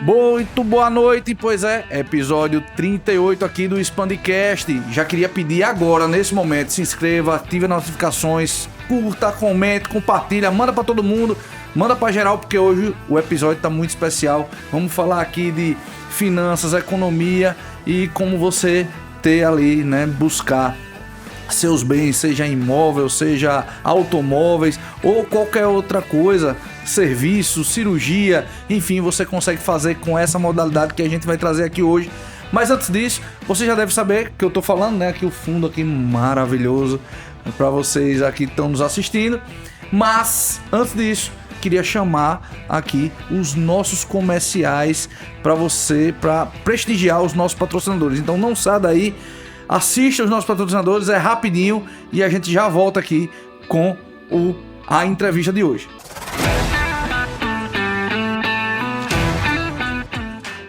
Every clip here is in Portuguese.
Muito boa noite, pois é, episódio 38 aqui do Expandicast. Já queria pedir agora, nesse momento, se inscreva, ative as notificações, curta, comente, compartilha, manda pra todo mundo, manda pra geral, porque hoje o episódio tá muito especial. Vamos falar aqui de finanças, economia e como você ter ali, né, buscar seus bens, seja imóvel, seja automóveis ou qualquer outra coisa, serviço, cirurgia, enfim, você consegue fazer com essa modalidade que a gente vai trazer aqui hoje. Mas antes disso, você já deve saber que eu tô falando, né, aqui o fundo aqui maravilhoso para vocês aqui que estão nos assistindo. Mas antes disso, queria chamar aqui os nossos comerciais para você, para prestigiar os nossos patrocinadores. Então não saia daí, assista os nossos patrocinadores, é rapidinho e a gente já volta aqui com a entrevista de hoje.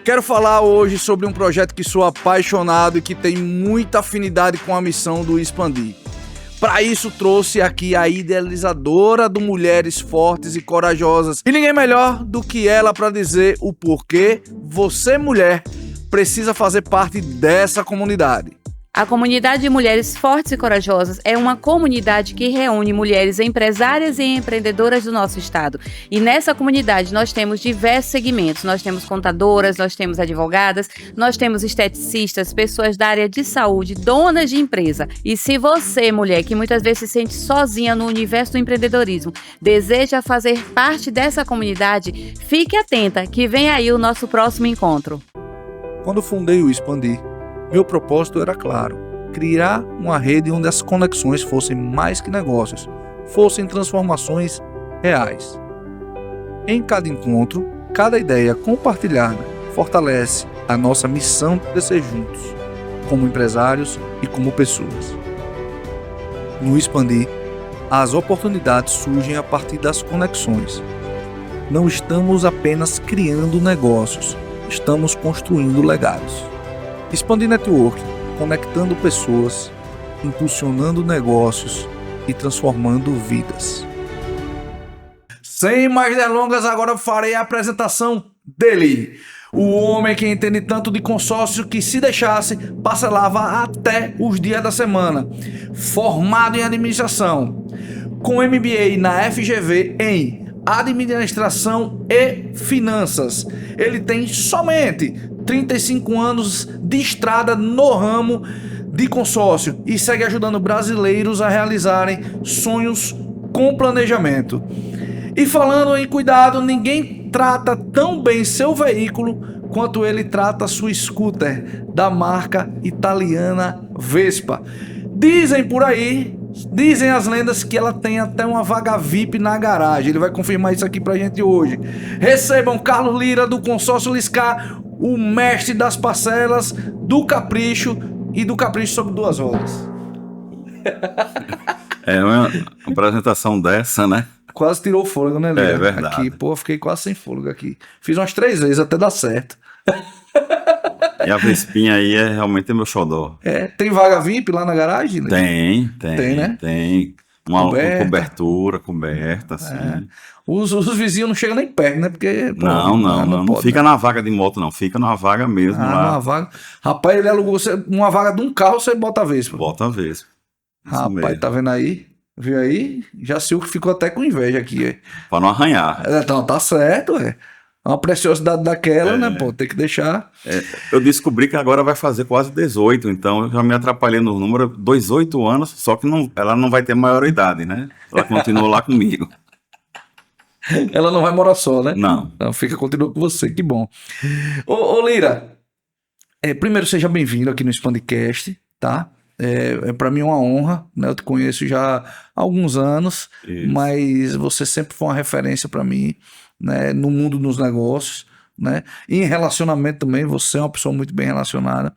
Quero falar hoje sobre um projeto que sou apaixonado e que tem muita afinidade com a missão do Expandir. Para isso trouxe aqui a idealizadora do Mulheres Fortes e Corajosas. E ninguém melhor do que ela para dizer o porquê você, mulher, precisa fazer parte dessa comunidade. A comunidade de Mulheres Fortes e Corajosas é uma comunidade que reúne mulheres empresárias e empreendedoras do nosso estado. E nessa comunidade nós temos diversos segmentos. Nós temos contadoras, nós temos advogadas, nós temos esteticistas, pessoas da área de saúde, donas de empresa. E se você, mulher, que muitas vezes se sente sozinha no universo do empreendedorismo, deseja fazer parte dessa comunidade, fique atenta que vem aí o nosso próximo encontro. Quando fundei o Expandir, meu propósito era claro: criar uma rede onde as conexões fossem mais que negócios, fossem transformações reais. Em cada encontro, cada ideia compartilhada fortalece a nossa missão de crescer juntos, como empresários e como pessoas. No Expandir, as oportunidades surgem a partir das conexões. Não estamos apenas criando negócios, estamos construindo legados. Expandir Network, conectando pessoas, impulsionando negócios e transformando vidas. Sem mais delongas, agora farei a apresentação dele. O homem que entende tanto de consórcio que, se deixasse, parcelava até os dias da semana. Formado em administração, com MBA na FGV em Administração e Finanças. Ele tem somente 35 anos de estrada no ramo de consórcio e segue ajudando brasileiros a realizarem sonhos com planejamento. E falando em cuidado, ninguém trata tão bem seu veículo quanto ele trata sua scooter da marca italiana Vespa. Dizem por aí, dizem as lendas que ela tem até uma vaga VIP na garagem. Ele vai confirmar isso aqui pra gente hoje. Recebam Carlos Lira do Consórcio Liscar, o mestre das parcelas, do capricho e do capricho sobre duas rodas. É uma apresentação dessa, né? Quase tirou o fôlego, né, Lira? É verdade. Aqui, pô, fiquei quase sem fôlego aqui. Fiz umas 3 vezes até dar certo. E a Vespinha aí é realmente meu xodó. É, tem vaga VIP lá na garagem? Lira? Tem, né? Tem. Uma cobertura coberta, assim. É. Os vizinhos não chegam nem perto, né? Porque, pô, não pode, fica né? na vaga de moto, não. Fica na vaga mesmo lá. Numa vaga. Rapaz, ele alugou uma vaga de um carro, você bota a Vespa. Bota a Vespa. Rapaz, mesmo. tá vendo aí? Viu aí? Já sei o que ficou até com inveja aqui. É. Pra não arranhar. Então, tá certo, é. Uma preciosidade daquela, né, pô? Tem que deixar. Eu descobri que agora vai fazer quase 18, então eu já me atrapalhei no número. 18 anos, só que ela não vai ter maioridade, né? Ela continua lá comigo. Ela não vai morar só, né? Não. Então, continua com você, que bom. Ô Lira, primeiro seja bem-vindo aqui no Expandicast, tá? Para mim é uma honra, né? Eu te conheço já há alguns anos, Isso. Mas você sempre foi uma referência para mim, né? No mundo dos negócios, né? E em relacionamento também, você é uma pessoa muito bem relacionada.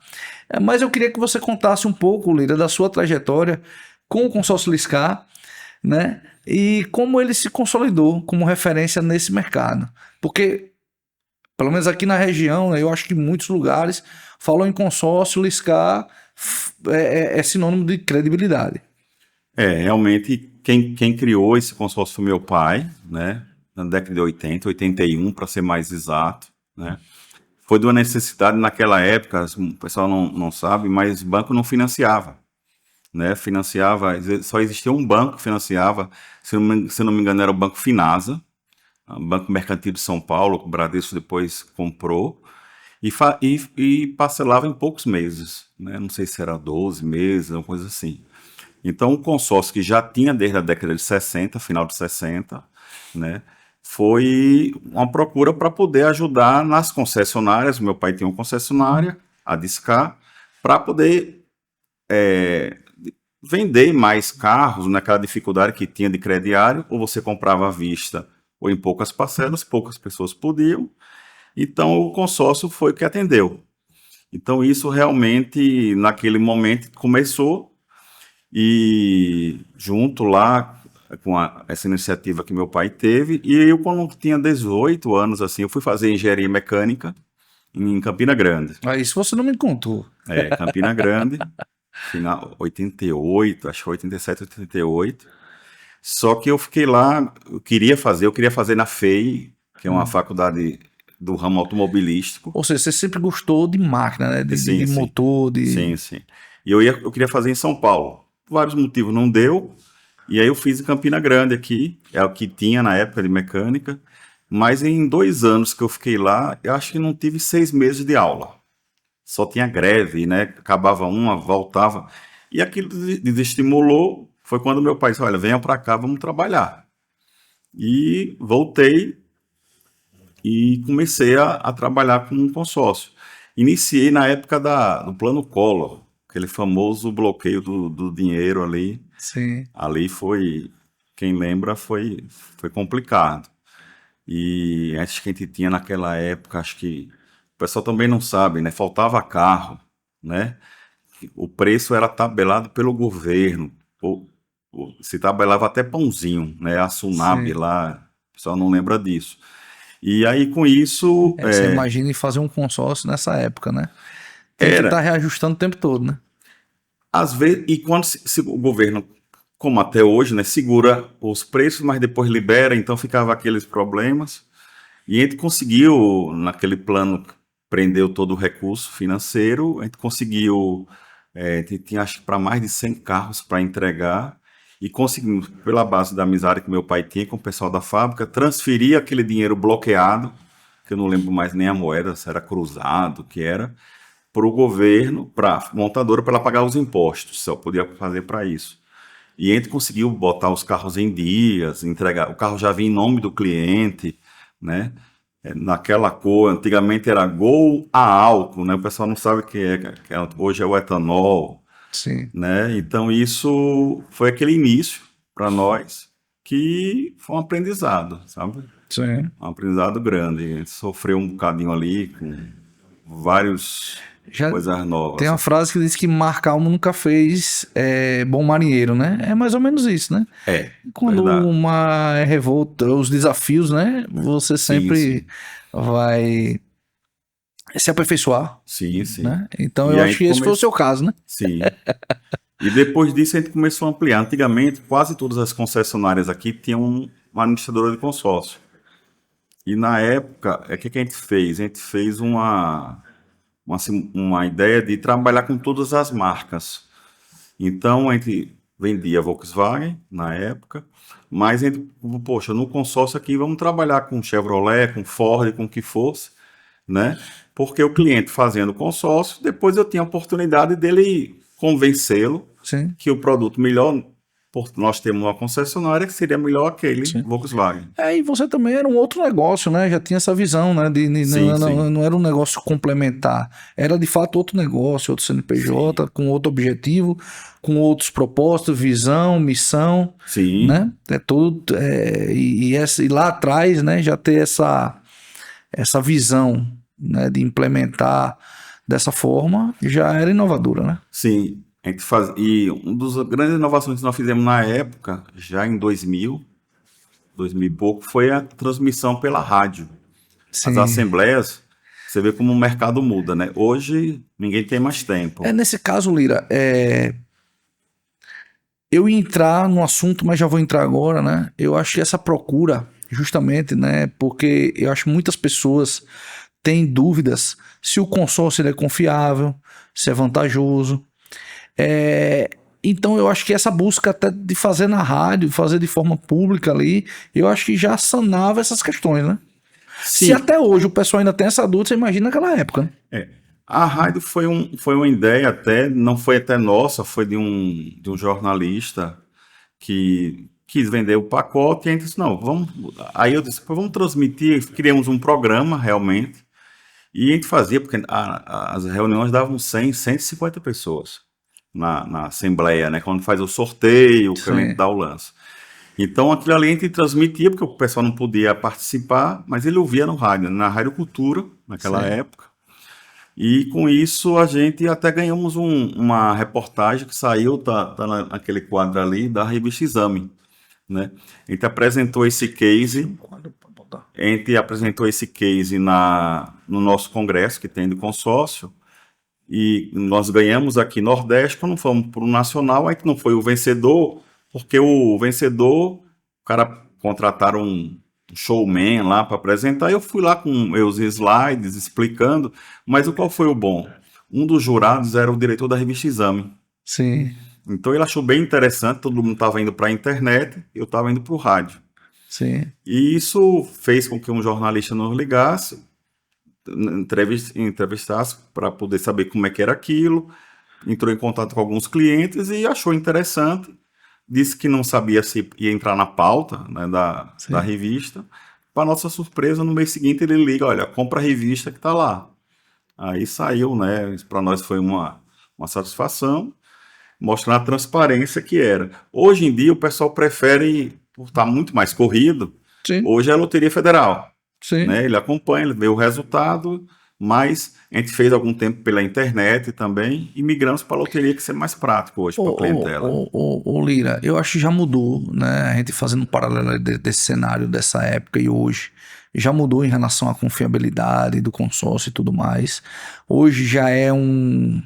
Mas eu queria que você contasse um pouco, Lira, da sua trajetória com o Consórcio Liscar, né? E como ele se consolidou como referência nesse mercado. Porque, pelo menos aqui na região, né, eu acho que em muitos lugares, falou em consórcio, Liscar é sinônimo de credibilidade. Realmente, quem criou esse consórcio foi meu pai, né? Na década de 80, 81, para ser mais exato, né? foi de uma necessidade naquela época, o pessoal não sabe, mas o banco não financiava, né? Financiava, só existia um banco que financiava, se não me engano era o Banco Finasa, o Banco Mercantil de São Paulo, que o Bradesco depois comprou, e parcelava em poucos meses, né? Não sei se era 12 meses, uma coisa assim. Então, o consórcio que já tinha desde a década de 60, final de 60, né, foi uma procura para poder ajudar nas concessionárias. Meu pai tinha uma concessionária, a Discar, para poder vender mais carros naquela dificuldade que tinha de crediário, ou você comprava à vista ou em poucas parcelas, poucas pessoas podiam. Então, o consórcio foi o que atendeu. Então, isso realmente, naquele momento, começou, e junto lá com essa iniciativa que meu pai teve, e eu, quando tinha 18 anos, assim, eu fui fazer engenharia mecânica em Campina Grande. Isso você não me contou. Campina Grande, final 88, acho que 87, 88. Só que eu fiquei lá, eu queria fazer na FEI, que é uma faculdade do ramo automobilístico. Ou seja, você sempre gostou de máquina, né? De motor, de... Sim. E eu queria fazer em São Paulo. Por vários motivos não deu. E aí eu fiz em Campina Grande aqui, é o que tinha na época de mecânica. Mas em 2 anos que eu fiquei lá, eu acho que não tive 6 meses de aula. Só tinha greve, né? Acabava uma, voltava. E aquilo desestimulou. Foi quando meu pai disse, olha, venha para cá, vamos trabalhar. E voltei e comecei a trabalhar com um consórcio. Iniciei na época do Plano Collor, aquele famoso bloqueio do dinheiro ali. Sim. Ali foi, quem lembra, foi complicado. E acho que a gente tinha naquela época, acho que o pessoal também não sabe, né? Faltava carro, né? O preço era tabelado pelo governo. Se tabelava até pãozinho, né? A Sunab lá, o pessoal não lembra disso. E aí, com isso... Você imagina fazer um consórcio nessa época, né? Tem que estar reajustando o tempo todo, né? Às vezes, e quando se o governo, como até hoje, né, segura os preços, mas depois libera, então ficava aqueles problemas. E a gente conseguiu, naquele plano, prendeu todo o recurso financeiro, a gente conseguiu, a gente tinha acho que para mais de 100 carros para entregar, e conseguimos, pela base da amizade que meu pai tinha com o pessoal da fábrica, transferir aquele dinheiro bloqueado, que eu não lembro mais nem a moeda, se era cruzado, que era, para o governo, para a montadora, para ela pagar os impostos, só podia fazer para isso. E a gente conseguiu botar os carros em dias, entregar, o carro já vinha em nome do cliente, né? Naquela cor, antigamente era Gol a álcool, né? O pessoal não sabe o que hoje é o etanol. Sim. Né? Então isso foi aquele início para nós que foi um aprendizado, sabe? Sim. Um aprendizado grande. A gente sofreu um bocadinho ali com várias coisas novas. Tem uma frase que diz que mar calmo nunca fez bom marinheiro, né? É mais ou menos isso, né? Quando o mar é revolta, os desafios, né? Você sempre vai se aperfeiçoar. Sim. Né? Então eu acho que esse foi o seu caso, né? Sim. E depois disso a gente começou a ampliar. Antigamente, quase todas as concessionárias aqui tinham uma administradora de consórcio. E na época, o que a gente fez? A gente fez uma ideia de trabalhar com todas as marcas. Então a gente vendia Volkswagen na época, mas a gente, poxa, no consórcio aqui vamos trabalhar com Chevrolet, com Ford, com o que fosse, né? Porque o cliente fazendo consórcio, depois eu tinha a oportunidade dele convencê-lo que o produto melhor, nós temos uma concessionária que seria melhor aquele Volkswagen. E você também era um outro negócio, né? Já tinha essa visão, né? Não era um negócio complementar, era de fato outro negócio, outro CNPJ, com outro objetivo, com outros propósitos, visão, missão. Sim. Né? Tudo, e lá atrás, né, já ter essa visão, né, de implementar dessa forma, já era inovadora, né? Sim, a gente e uma das grandes inovações que nós fizemos na época, já em 2000 e pouco, foi a transmissão pela rádio. Sim. As assembleias, você vê como o mercado muda, né? Hoje, ninguém tem mais tempo. Nesse caso, Lira, eu ia entrar no assunto, mas já vou entrar agora, né? Eu acho que essa procura, justamente, né? Porque eu acho que muitas pessoas tem dúvidas se o consórcio ele é confiável, se é vantajoso. Então eu acho que essa busca até de fazer na rádio, fazer de forma pública ali, eu acho que já sanava essas questões, né? Sim. Se até hoje o pessoal ainda tem essa dúvida, você imagina naquela época, né? A rádio foi uma ideia até, não foi até nossa, foi de um jornalista que quis vender o pacote, e a gente disse, não, vamos... Aí eu disse, vamos transmitir, criamos um programa realmente, e a gente fazia, porque as reuniões davam 100, 150 pessoas na Assembleia, né, quando faz o sorteio, que a gente dá o lance. Então aquilo ali a gente transmitia, porque o pessoal não podia participar, mas ele ouvia no rádio, na Rádio Cultura, naquela época. E com isso a gente até ganhamos uma reportagem que saiu, tá naquele quadro ali, da revista Exame, né? A gente apresentou esse case no nosso congresso que tem do consórcio, e nós ganhamos aqui Nordeste. Quando fomos para o Nacional, aí que não foi o vencedor, porque o vencedor, o cara contrataram um showman lá para apresentar, eu fui lá com meus slides explicando, mas qual foi o bom? Um dos jurados era o diretor da revista Exame. Sim. Então ele achou bem interessante, todo mundo estava indo para a internet, eu estava indo para o rádio. Sim. E isso fez com que um jornalista nos ligasse, entrevistasse para poder saber como é que era aquilo, entrou em contato com alguns clientes e achou interessante. Disse que não sabia se ia entrar na pauta, né, da revista. Para nossa surpresa, no mês seguinte ele liga, olha, compra a revista que está lá. Aí saiu, né? Para nós foi uma satisfação, mostrando a transparência que era. Hoje em dia o pessoal prefere, por estar muito mais corrido, hoje é a Loteria Federal. Sim. Né? Ele acompanha, ele vê o resultado, mas a gente fez algum tempo pela internet também e migramos para a loteria, que é mais prático hoje para a clientela. Lira, eu acho que já mudou, né? A gente fazendo um paralelo desse cenário, dessa época e hoje, já mudou em relação à confiabilidade do consórcio e tudo mais. Hoje já é uma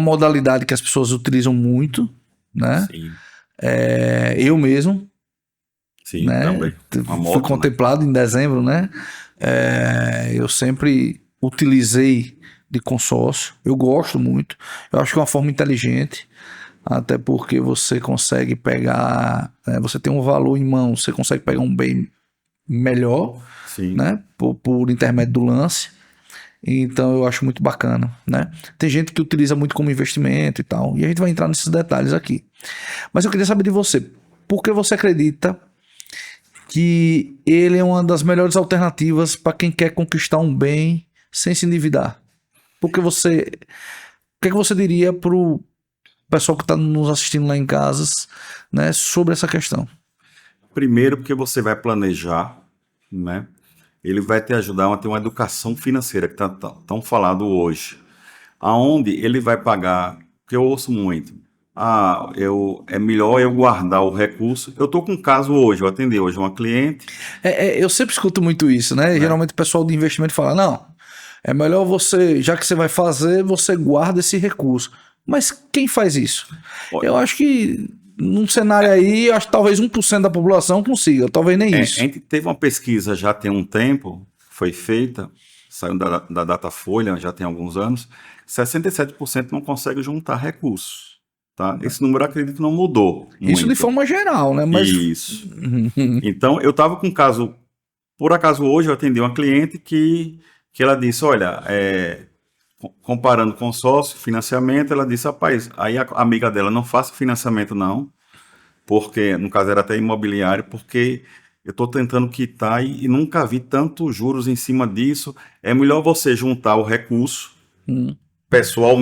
modalidade que as pessoas utilizam muito, né? Sim. Eu mesmo, sim, né? Também. Fui contemplado em dezembro, né? Eu sempre utilizei de consórcio, eu gosto muito, eu acho que é uma forma inteligente, até porque você consegue pegar, você tem um valor em mão, você consegue pegar um bem melhor, Sim. Né? Por intermédio do lance. Então eu acho muito bacana, né? Tem gente que utiliza muito como investimento e tal, e a gente vai entrar nesses detalhes aqui. Mas eu queria saber de você, por que você acredita que ele é uma das melhores alternativas para quem quer conquistar um bem sem se endividar? O que que você diria para o pessoal que está nos assistindo lá em casas, né, sobre essa questão? Primeiro, porque você vai planejar, né? Ele vai te ajudar a ter uma educação financeira, que está tão falado hoje. Aonde ele vai pagar, que eu ouço muito, é melhor eu guardar o recurso. Eu estou com um caso hoje, eu atendi hoje uma cliente. Eu sempre escuto muito isso, né? Geralmente o pessoal de investimento fala, não, é melhor você, já que você vai fazer, você guarda esse recurso. Mas quem faz isso? Eu acho que num cenário aí, acho que talvez 1% da população consiga, talvez nem isso. A gente teve uma pesquisa já tem um tempo, foi feita, saiu da Datafolha, já tem alguns anos, 67% não consegue juntar recursos. Tá? Esse número eu acredito que não mudou muito. Isso de forma geral, né? Mas... Isso. Então, eu estava com um caso, por acaso hoje eu atendi uma cliente que ela disse, olha, comparando consórcio, financiamento, ela disse, rapaz, aí a amiga dela, não faça financiamento não, porque, no caso era até imobiliário, porque eu estou tentando quitar e nunca vi tantos juros em cima disso, é melhor você juntar o recurso, pessoal,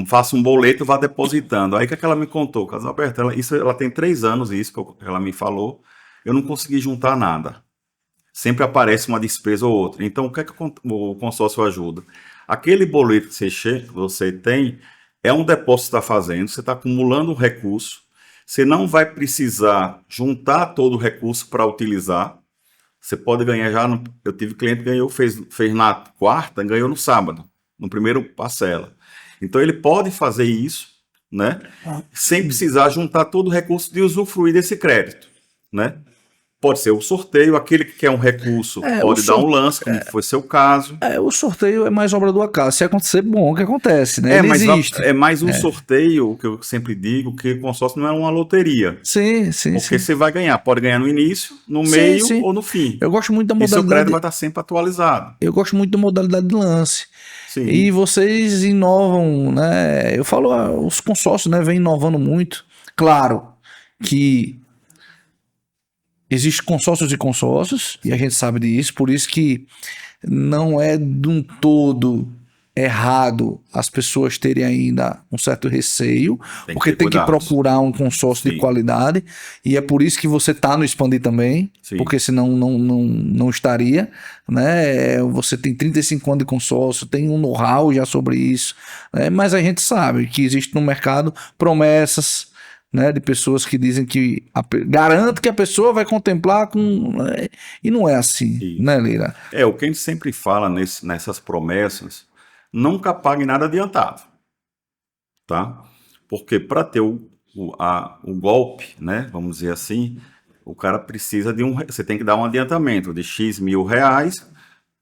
faça um boleto e vá depositando. Aí que ela me contou, Casalberto, ela tem 3 anos isso que ela me falou, eu não consegui juntar nada. Sempre aparece uma despesa ou outra. Então, o que o consórcio ajuda? Aquele boleto que você tem é um depósito que você está fazendo, você está acumulando um recurso, você não vai precisar juntar todo o recurso para utilizar. Você pode ganhar já. Eu tive cliente que ganhou, fez na quarta, ganhou no sábado, no primeiro parcela. Então ele pode fazer isso, né? Sem precisar juntar todo o recurso de usufruir desse crédito, né? Pode ser o sorteio, aquele que quer um recurso pode dar um lance, como foi seu caso. O sorteio é mais obra do acaso. Se acontecer, bom, o que acontece, né? Ele Mas existe. é mais um sorteio, o que eu sempre digo, que o consórcio não é uma loteria. Sim. Porque você vai ganhar, pode ganhar no início, no Sim, meio sim. ou no fim. Eu gosto muito da E seu modalidade. crédito vai estar sempre atualizado. Eu gosto muito da modalidade de lance. Sim. E vocês inovam, né? Eu falo, os consórcios, né, vêm inovando muito. Claro que existem consórcios e consórcios, e a gente sabe disso, por isso que não é de um todo errado as pessoas terem ainda um certo receio, porque tem que procurar um consórcio de qualidade, e é por isso que você está no Expandir também, porque senão não estaria, né? Você tem 35 anos de consórcio, tem um know-how já sobre isso, né? Mas a gente sabe que existe no mercado promessas, né, de pessoas que dizem que garante que a pessoa vai contemplar e não é assim, né, Lira? O que a gente sempre fala nessas promessas, nunca pague nada adiantado, tá? Porque para ter o golpe, né, vamos dizer assim, o cara precisa você tem que dar um adiantamento de X mil reais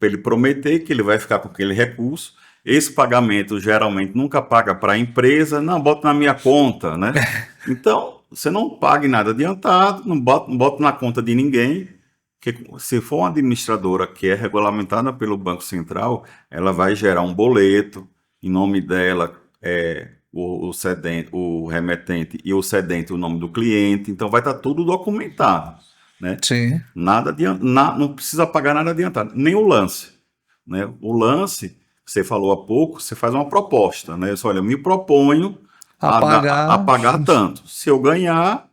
para ele prometer que ele vai ficar com aquele recurso. Esse pagamento geralmente nunca paga para a empresa, não, bota na minha conta, né? Então, você não pague nada adiantado, não bota na conta de ninguém, porque se for uma administradora que é regulamentada pelo Banco Central, ela vai gerar um boleto, em nome dela, o remetente e o cedente, o nome do cliente, então vai estar tudo documentado, né? Sim. Não precisa pagar nada adiantado, nem o lance, né? O lance, você falou há pouco, você faz uma proposta, né? Olha, eu me proponho a pagar tanto. Se eu ganhar,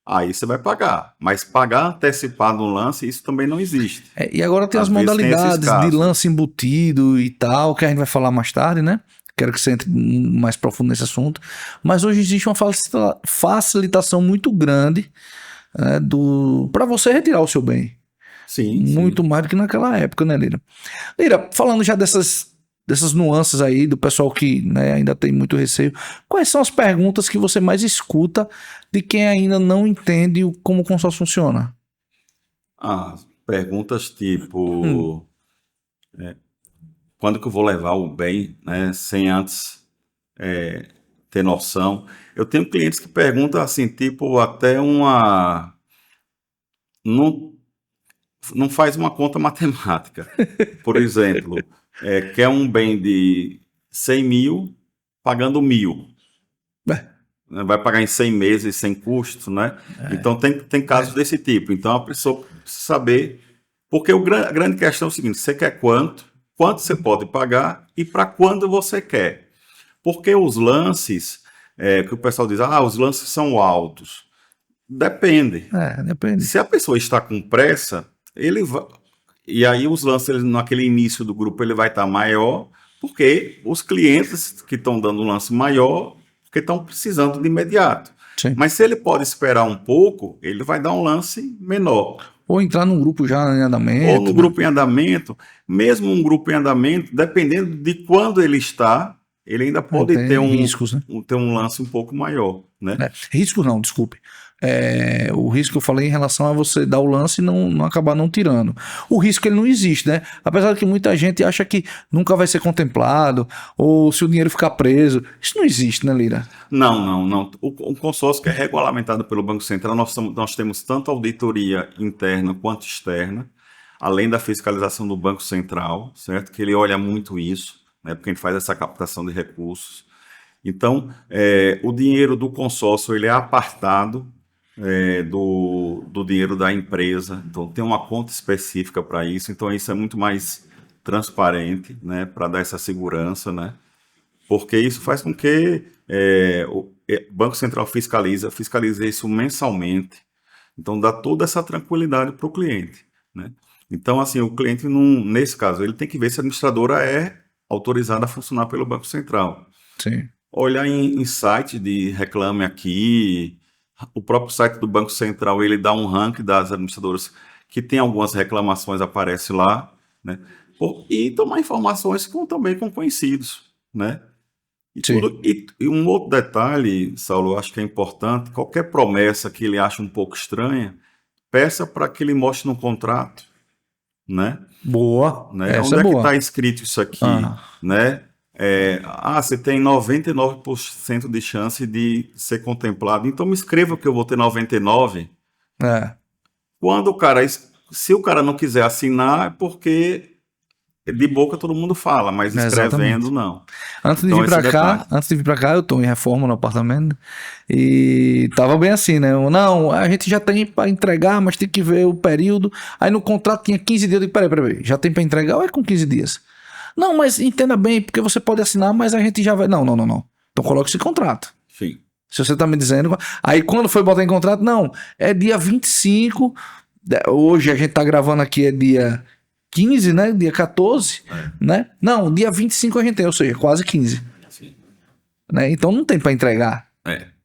aí você vai pagar. Mas pagar antecipado no lance, isso também não existe. E agora tem as modalidades de lance embutido e tal, que a gente vai falar mais tarde, né? Quero que você entre mais profundo nesse assunto. Mas hoje existe uma facilitação muito grande, né, para você retirar o seu bem. Sim. Muito mais do que naquela época, né, Lira? Lira, falando já dessas nuances aí, do pessoal que, né, ainda tem muito receio, quais são as perguntas que você mais escuta de quem ainda não entende como o consórcio funciona? Perguntas tipo... quando que eu vou levar o bem, né, sem antes ter noção? Eu tenho clientes que perguntam assim, tipo, até não faz uma conta matemática. Por exemplo, quer um bem de 100 mil, pagando 1.000. Vai pagar em 100 meses, sem custo, né? Então, tem casos desse tipo. Então, a pessoa precisa saber... Porque a grande questão é o seguinte, você quer quanto você pode pagar e para quando você quer. Porque os lances, que o pessoal diz, os lances são altos. Depende. Depende. Se a pessoa está com pressa, ele vai... E aí os lances, naquele início do grupo, ele vai estar maior, porque os clientes que estão dando um lance maior, porque estão precisando de imediato. Sim. Mas se ele pode esperar um pouco, ele vai dar um lance menor. Ou entrar num grupo já em andamento. Ou no grupo em andamento. Mesmo um grupo em andamento, dependendo de quando ele está, ele ainda pode ter riscos, né? ter um lance um pouco maior, né? Riscos não, desculpe. O risco que eu falei em relação a você dar o lance e não acabar não tirando. O risco ele não existe, né? Apesar de que muita gente acha que nunca vai ser contemplado, ou se o dinheiro ficar preso. Isso não existe, né, Lira? Não. O consórcio que é regulamentado pelo Banco Central, nós temos tanto auditoria interna quanto externa, além da fiscalização do Banco Central, certo? Que ele olha muito isso, né? Porque a gente faz essa captação de recursos. Então, o dinheiro do consórcio ele é apartado do dinheiro da empresa, então tem uma conta específica para isso, então isso é muito mais transparente, né, para dar essa segurança, né, porque isso faz com que o Banco Central fiscaliza isso mensalmente, então dá toda essa tranquilidade para o cliente, né. Então, assim, o cliente, nesse caso, ele tem que ver se a administradora é autorizada a funcionar pelo Banco Central. Sim. Olhar em site de Reclame Aqui. O próprio site do Banco Central, ele dá um ranking das administradoras que tem algumas reclamações, aparece lá, né? E tomar informações também com conhecidos, né? E um outro detalhe, Saulo, eu acho que é importante, qualquer promessa que ele acha um pouco estranha, peça para que ele mostre no contrato, né? Boa. Né? Essa Onde é é que boa. está escrito isso aqui, né? Você tem 99% de chance de ser contemplado, então me escreva que eu vou ter 99%. É. Quando o cara, se o cara não quiser assinar, é porque de boca todo mundo fala, mas escrevendo Exatamente. não. Antes de Então, vir pra esse cá, detalhe. eu tô em reforma no apartamento e tava bem assim, né? Não, a gente já tem pra entregar, mas tem que ver o período. Aí no contrato tinha 15 dias. Eu digo, peraí, já tem pra entregar ou é com 15 dias? Não, mas entenda bem, porque você pode assinar, mas a gente já vai. Não. Então coloque esse contrato. Sim. Se você tá me dizendo. Aí quando foi botar em contrato, não, é dia 25. Hoje a gente tá gravando aqui, é dia 15, né? Dia 14, né? Não, dia 25 a gente tem, ou seja, quase 15. Sim. Né? Então não tem para entregar,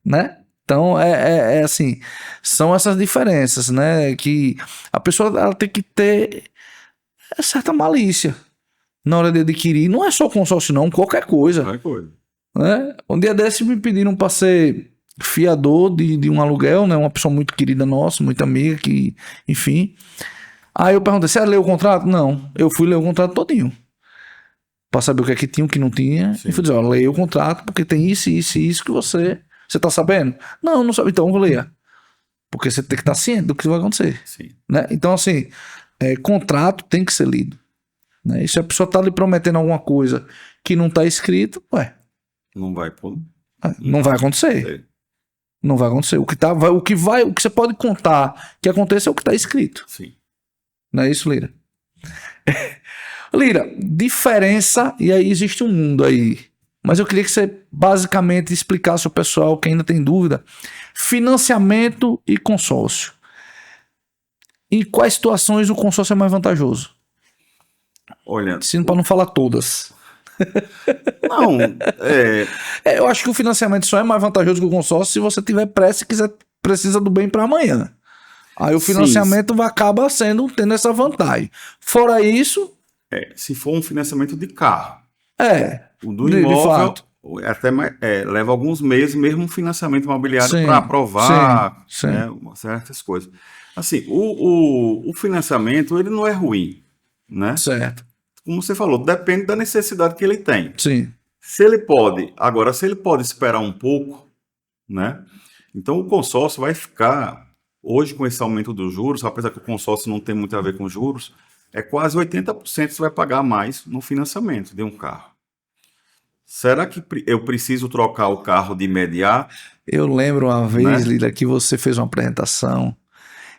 né? Então é assim, são essas diferenças, né? Que a pessoa ela tem que ter certa malícia na hora de adquirir. Não é só consórcio não, qualquer coisa. Qualquer coisa. Né? Um dia desses me pediram para ser fiador de um aluguel, né? Uma pessoa muito querida nossa, muito amiga, que, enfim. Aí eu perguntei, você leu o contrato? Não. Eu fui ler o contrato todinho. Pra saber o que é que tinha, o que não tinha. Sim. E fui dizer, ó, leia o contrato, porque tem isso que você tá sabendo? Não sabe. Então, leia. Porque você tem que estar ciente do que vai acontecer. Sim. Né? Então, assim, contrato tem que ser lido. Né? E se a pessoa tá lhe prometendo alguma coisa que não tá escrito, Não vai pôr. Não vai acontecer. Não vai acontecer. O que você pode contar que aconteça é o que tá escrito. Sim. Não é isso, Lira? Lira, diferença, e aí existe um mundo aí. Mas eu queria que você basicamente explicasse ao pessoal que ainda tem dúvida. Financiamento e consórcio. Em quais situações o consórcio é mais vantajoso? Olha. Para não falar todas. Não, eu acho que o financiamento só é mais vantajoso que o consórcio se você tiver pressa e precisa do bem para amanhã. Aí o financiamento acaba tendo essa vantagem. Fora isso... se for um financiamento de carro. O do imóvel, até leva alguns meses, mesmo um financiamento imobiliário para aprovar, sim. Né, certas coisas. Assim, o financiamento, ele não é ruim, né? Certo. Como você falou, depende da necessidade que ele tem. Sim. Se ele pode esperar um pouco, né? Então o consórcio vai ficar... Hoje, com esse aumento dos juros, apesar que o consórcio não tem muito a ver com juros, é quase 80% você vai pagar mais no financiamento de um carro. Será que eu preciso trocar o carro de imediato? Eu lembro uma vez, Lila, que você fez uma apresentação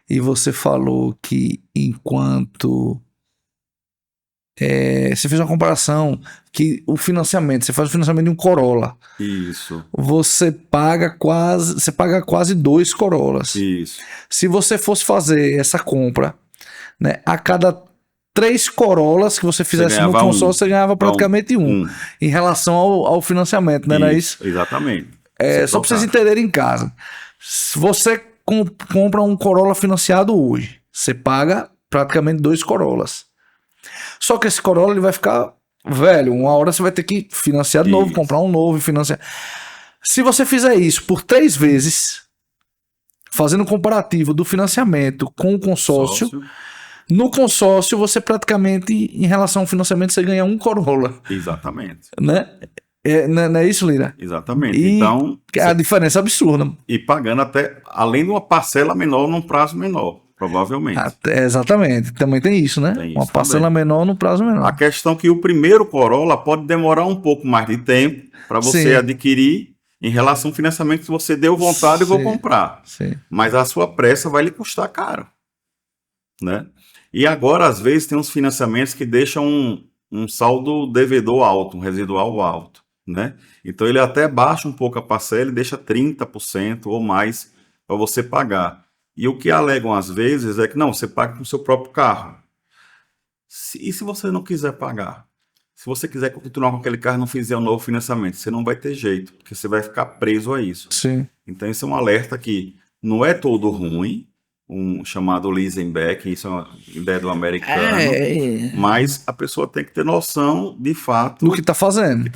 e você falou que enquanto... você fez uma comparação que o financiamento, você faz o financiamento de um Corolla. Isso. Você paga quase 2 Corollas. Isso. Se você fosse fazer essa compra, né, a cada 3 Corollas que você fizesse no consórcio, você ganhava praticamente um. Em relação ao financiamento, né? Não é isso? Exatamente. Só para vocês entenderem em casa. Se você compra um Corolla financiado hoje, você paga praticamente 2 Corollas. Só que esse Corolla ele vai ficar velho. Uma hora você vai ter que financiar de novo, comprar um novo e financiar. Se você fizer isso por 3 vezes, fazendo um comparativo do financiamento com o consórcio, no consórcio você praticamente, em relação ao financiamento, você ganha um Corolla. Exatamente. Né? Não é isso, Lira? Exatamente. Então, a diferença é absurda. E pagando até, além de uma parcela menor, num prazo menor. Provavelmente. Exatamente. Também tem isso, né? Tem isso uma parcela menor no prazo menor. A questão é que o primeiro Corolla pode demorar um pouco mais de tempo para você adquirir em relação ao financiamento que você deu vontade e vou comprar. Sim. Mas a sua pressa vai lhe custar caro. Né? E agora, às vezes, tem uns financiamentos que deixam um saldo devedor alto, um residual alto. Né? Então ele até baixa um pouco a parcela e deixa 30% ou mais para você pagar. E o que alegam às vezes é que não, você paga com o seu próprio carro. E se você não quiser pagar? Se você quiser continuar com aquele carro e não fizer um novo financiamento, você não vai ter jeito, porque você vai ficar preso a isso. Sim. Então isso é um alerta que não é todo ruim, um chamado leasing back, isso é uma ideia do americano, mas a pessoa tem que ter noção, de fato, do que está fazendo.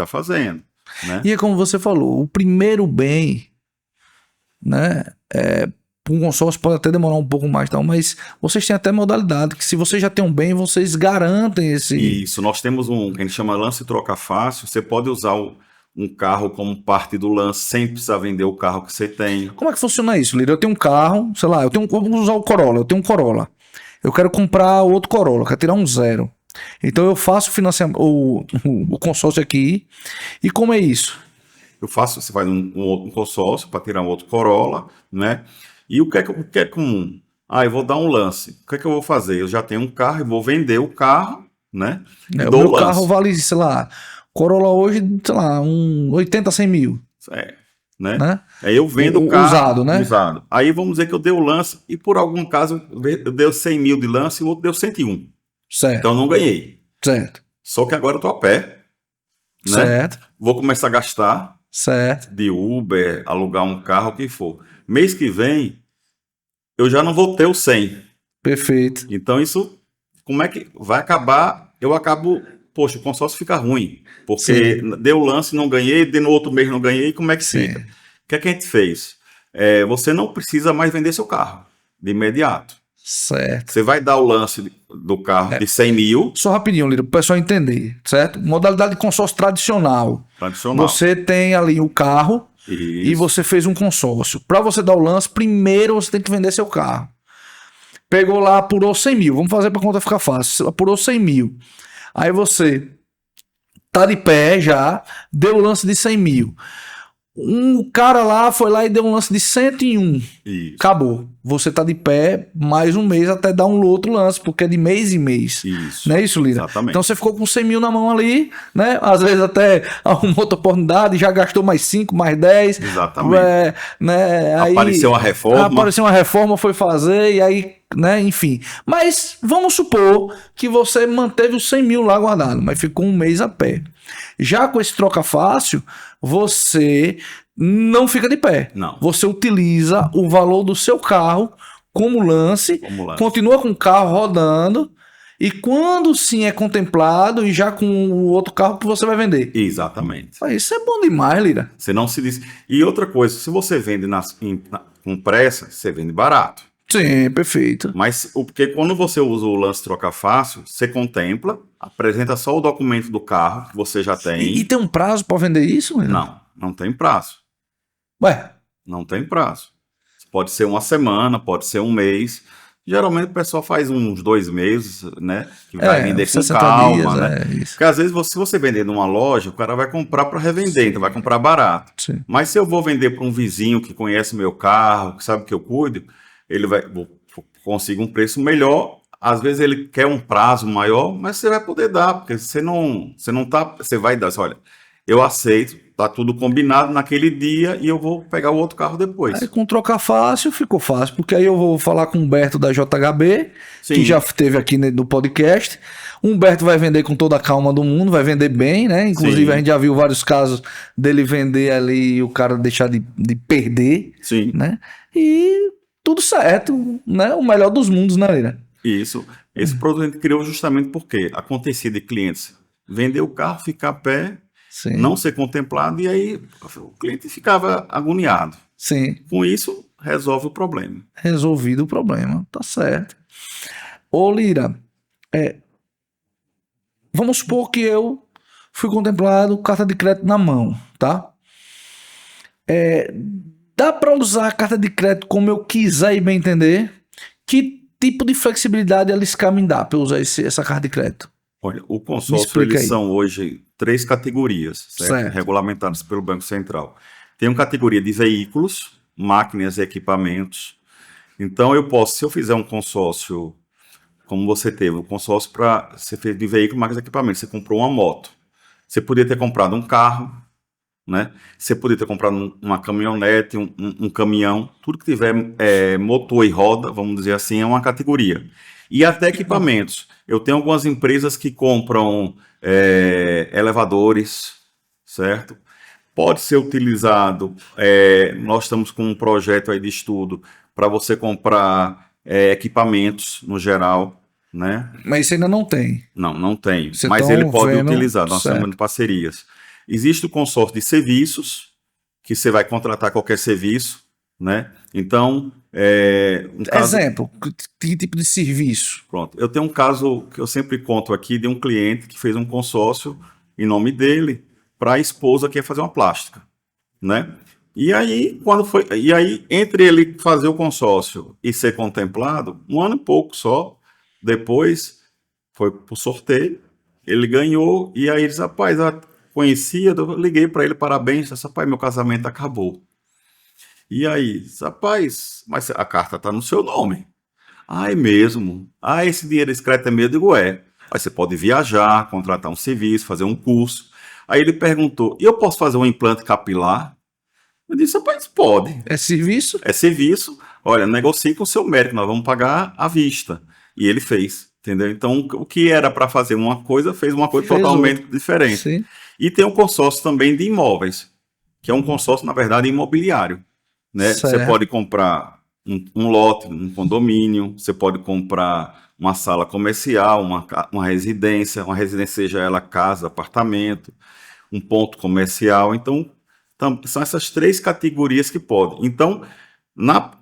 Né? E é como você falou, o primeiro bem, né, um consórcio pode até demorar um pouco mais, tal, mas vocês têm até modalidade que se vocês já têm um bem, vocês garantem esse... Isso, nós temos um que a gente chama lance e troca fácil. Você pode usar um carro como parte do lance sem precisar vender o carro que você tem. Como é que funciona isso, Lira? Eu tenho um carro, sei lá, vamos usar o Corolla, eu tenho um Corolla. Eu quero comprar outro Corolla, quero tirar um 0. Então eu faço o consórcio aqui. E como é isso? Você faz um consórcio para tirar um outro Corolla, né? E o que é comum? Eu vou dar um lance. O que é que eu vou fazer? Eu já tenho um carro e vou vender o carro, né? O meu carro vale, sei lá, Corolla hoje, sei lá, 80, 100 mil. Né? Aí eu vendo o carro usado, né? Usado. Aí vamos dizer que eu dei o lance e por algum caso eu dei 100 mil de lance e o outro deu 101. Certo. Então eu não ganhei. Certo. Só que agora eu tô a pé. Né? Certo. Vou começar a gastar. Certo. De Uber, alugar um carro, o que for. Mês que vem, eu já não vou ter o 100. Perfeito. Então isso, como é que vai acabar? Eu acabo, poxa, o consórcio fica ruim. Porque deu lance, não ganhei, no outro mês não ganhei, como é que fica? O que é que a gente fez? Você não precisa mais vender seu carro de imediato. Certo. Você vai dar o lance do carro de 100 mil. Só rapidinho, Lira, para o pessoal entender, certo? Modalidade de consórcio tradicional. Você tem ali o carro e você fez um consórcio. Para você dar o lance, primeiro você tem que vender seu carro. Pegou lá, apurou 100 mil. Vamos fazer para a conta ficar fácil. Apurou 100 mil. Aí você tá de pé já, deu o lance de 100 mil. Um cara lá foi lá e deu um lance de 101. Isso. Acabou. Você tá de pé mais um mês até dar um outro lance, porque é de mês em mês. Isso. Não é isso, Lira? Exatamente. Então você ficou com 100 mil na mão ali, né? Às vezes até arrumou outra oportunidade, já gastou mais 5, mais 10. Exatamente. Né? Aí, apareceu uma reforma. Foi fazer e aí, né? Enfim. Mas vamos supor que você manteve os 100 mil lá guardado, mas ficou um mês a pé. Já com esse troca fácil, você não fica de pé. Não. Você utiliza o valor do seu carro como lance, continua com o carro rodando e quando sim é contemplado e já com o outro carro que você vai vender. Exatamente. Isso é bom demais, Lira. Você não se diz. E outra coisa, se você vende com pressa, você vende barato. Sim, perfeito. Mas porque quando você usa o lance troca fácil, você contempla, apresenta só o documento do carro que você já tem. E tem um prazo para vender isso, Lira? Não tem prazo. Ué? Não tem prazo. Pode ser uma semana, pode ser um mês. Geralmente o pessoal faz uns 2 meses, né? Que vai vender com calma, dias, né? Porque às vezes, se você vender numa loja, o cara vai comprar para revender, então vai comprar barato. Sim. Mas se eu vou vender para um vizinho que conhece meu carro, que sabe que eu cuido, ele consiga um preço melhor. Às vezes ele quer um prazo maior, mas você vai poder dar, porque você vai dar, olha, eu aceito, tá tudo combinado naquele dia e eu vou pegar o outro carro depois. Aí com trocar fácil, ficou fácil, porque aí eu vou falar com o Humberto da JHB, que já esteve aqui no podcast. O Humberto vai vender com toda a calma do mundo, vai vender bem, né? Inclusive a gente já viu vários casos dele vender ali e o cara deixar de perder, né? E tudo certo, né? O melhor dos mundos, né, Lira? Isso. Esse produto a gente criou justamente porque acontecia de clientes vender o carro, ficar a pé, não ser contemplado, e aí o cliente ficava agoniado. Sim. Com isso, resolve o problema. Resolvido o problema, tá certo. Ô Lira, vamos supor que eu fui contemplado, carta de crédito na mão, tá? Dá para usar a carta de crédito como eu quiser e bem entender? Que tipo de flexibilidade ela me dá para eu usar essa carta de crédito? Olha, o consórcio, eles são hoje 3 categorias, certo? Regulamentadas pelo Banco Central. Tem uma categoria de veículos, máquinas e equipamentos. Então, se eu fizer um consórcio, como você teve, um consórcio para você fez de veículo, máquinas e equipamentos, você comprou uma moto. Você poderia ter comprado um carro, né? Você poderia ter comprado uma caminhonete, um caminhão, tudo que tiver motor e roda, vamos dizer assim, é uma categoria. E até equipamentos. Eu tenho algumas empresas que compram elevadores, certo? Pode ser utilizado, nós estamos com um projeto aí de estudo para você comprar equipamentos no geral, né? Mas isso ainda não tem. Não tem. Mas ele pode utilizar, nós estamos em parcerias. Existe o consórcio de serviços, que você vai contratar qualquer serviço, né? Então, Um caso, Exemplo, que tipo de serviço? pronto, eu tenho um caso que eu sempre conto aqui de um cliente que fez um consórcio em nome dele para a esposa que ia fazer uma plástica, né? E aí, entre ele fazer o consórcio e ser contemplado, um ano e pouco só, depois foi pro sorteio, ele ganhou, e aí ele disse, rapaz, eu conhecia, eu liguei para ele, parabéns, disse, rapaz, meu casamento acabou. E aí, disse, rapaz, mas a carta tá no seu nome. Ah, é mesmo? Ah, esse dinheiro discreto é meu? Eu digo, é. Aí você pode viajar, contratar um serviço, fazer um curso. Aí ele perguntou, e eu posso fazer um implante capilar? Eu disse, rapaz, pode. É serviço? É serviço. Olha, negocie com o seu médico, nós vamos pagar à vista. E ele fez, entendeu? Então, o que era para fazer uma coisa, fez uma coisa Fez totalmente diferente. Sim. E tem um consórcio também de imóveis, que é um consórcio, na verdade, imobiliário, né? Certo. Você pode comprar um lote, um condomínio, você pode comprar uma sala comercial, uma residência seja ela casa, apartamento, um ponto comercial. Então, são essas 3 categorias que podem. Então,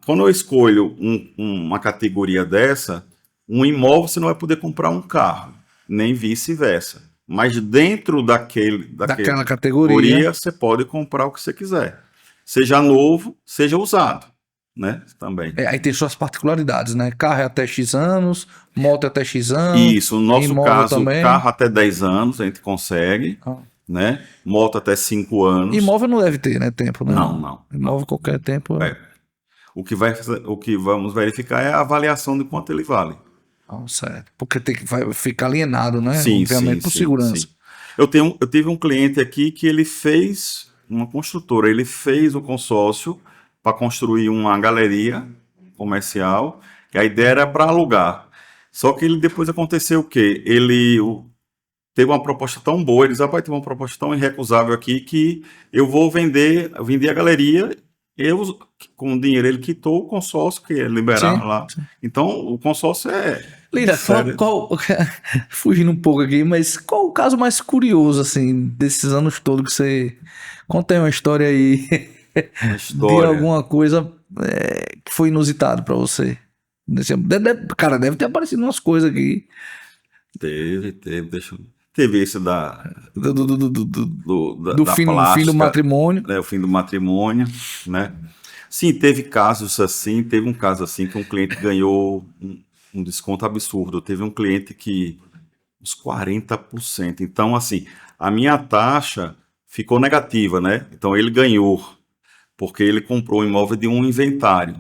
quando eu escolho uma categoria dessa, um imóvel você não vai poder comprar um carro, nem vice-versa. Mas dentro daquela categoria, você pode comprar o que você quiser. Seja novo, seja usado, né? Também. Aí tem suas particularidades, né? Carro é até X anos, moto é até X anos. Isso, no nosso imóvel caso, também. carro até 10 anos a gente consegue, né? Moto até 5 anos. Imóvel não deve ter, né? Tempo, né? Não. Imóvel qualquer tempo. O que vamos verificar é a avaliação de quanto ele vale. Certo. Porque vai ficar alienado, né? Sim, obviamente, por segurança. Sim. Eu tive um cliente aqui que ele fez, uma construtora, ele fez o consórcio para construir uma galeria comercial, que a ideia era para alugar. Só que depois aconteceu o quê? Teve uma proposta tão boa, ele disse, rapaz, tem uma proposta tão irrecusável aqui que eu vou vender a galeria, com o dinheiro ele quitou o consórcio que ia liberar lá. Sim. Então, o consórcio Lira, fugindo um pouco aqui, mas qual o caso mais curioso, assim, desses anos todos que você... Conta aí uma história aí de alguma coisa que foi inusitado pra você. Cara, deve ter aparecido umas coisas aqui. Teve, teve esse do fim do matrimônio. O fim do matrimônio, né? Sim, teve casos assim, teve um caso assim que um cliente ganhou um desconto absurdo. Teve um cliente que uns 40%. Então, assim, a minha taxa ficou negativa, né? Então, ele ganhou, porque ele comprou um imóvel de um inventário.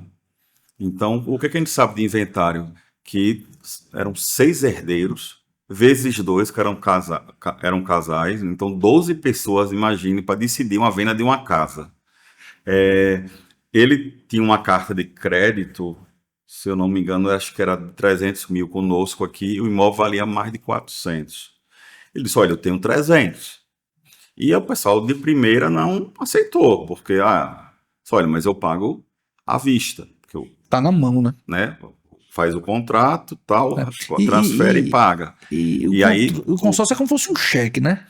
Então, o que a gente sabe de inventário? Que eram 6 herdeiros, vezes 2, que eram casais, então 12 pessoas, imagine, para decidir uma venda de uma casa. Ele tinha uma carta de crédito, se eu não me engano, acho que era 300 mil conosco aqui, e o imóvel valia mais de 400. Ele disse, olha, eu tenho 300. E o pessoal de primeira não aceitou, porque, olha, mas eu pago à vista. Tá na mão, né? Faz o contrato, tal, transfere e paga. E aí o consórcio é como se fosse um cheque, né?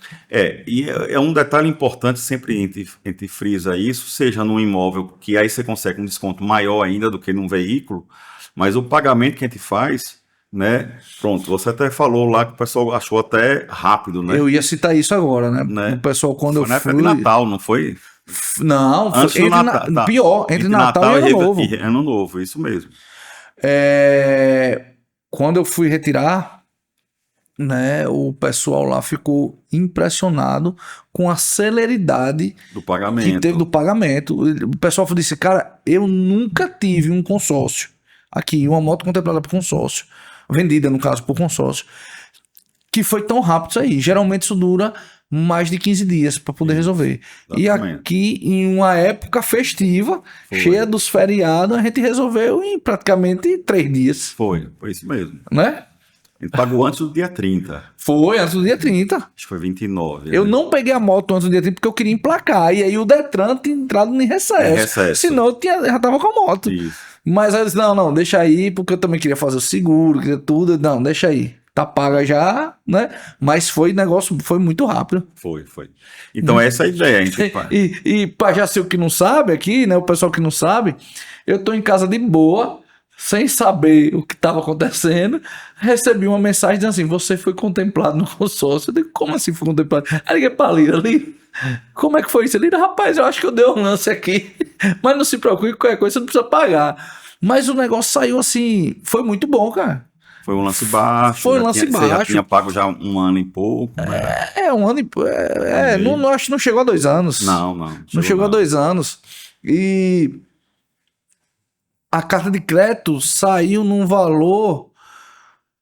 E é um detalhe importante, sempre a gente frisa isso, seja num imóvel, que aí você consegue um desconto maior ainda do que num veículo, mas o pagamento que a gente faz, né? Pronto, você até falou lá que o pessoal achou até rápido, né? Eu ia citar isso agora, né? O pessoal, quando foi na época de Natal, não foi? Não, antes do Natal. Pior, entre Natal e Ano Novo. E Ano Novo, isso mesmo. Quando eu fui retirar, né, o pessoal lá ficou impressionado com a celeridade do pagamento. Que teve do pagamento. O pessoal disse, cara, eu nunca tive um consórcio aqui, uma moto contemplada por consórcio, vendida no caso por consórcio, que foi tão rápido isso aí. Geralmente isso dura mais de 15 dias para poder resolver. Exatamente. E aqui, em uma época festiva, cheia dos feriados, a gente resolveu em praticamente 3 dias. Foi isso mesmo. Né? A gente pagou antes do dia 30. Foi, antes do dia 30. Acho que foi 29. Eu não peguei a moto antes do dia 30 porque eu queria emplacar. E aí o Detran tinha entrado em recesso. Senão eu já tava com a moto. Isso. Mas aí eu disse, não, deixa aí, porque eu também queria fazer o seguro, queria tudo. Não, deixa aí. tá paga já, né? Mas negócio foi muito rápido. Foi. Então essa é a ideia. A gente E pra já ser o que não sabe aqui, né? O pessoal que não sabe, eu tô em casa de boa, sem saber o que estava acontecendo, recebi uma mensagem dizendo assim, você foi contemplado no consórcio. Eu digo, como assim foi contemplado? Aí liguei pra Lira, como é que foi isso? Lira, rapaz, eu acho que eu dei um lance aqui, mas não se preocupe, qualquer coisa você não precisa pagar. Mas o negócio saiu assim, foi muito bom, cara. Foi um lance baixo. Foi um lance baixo. Você já tinha pago já 1 ano e pouco. Um ano e... não, acho que não chegou a 2 anos. Não. Não chegou a 2 anos. E a carta de crédito saiu num valor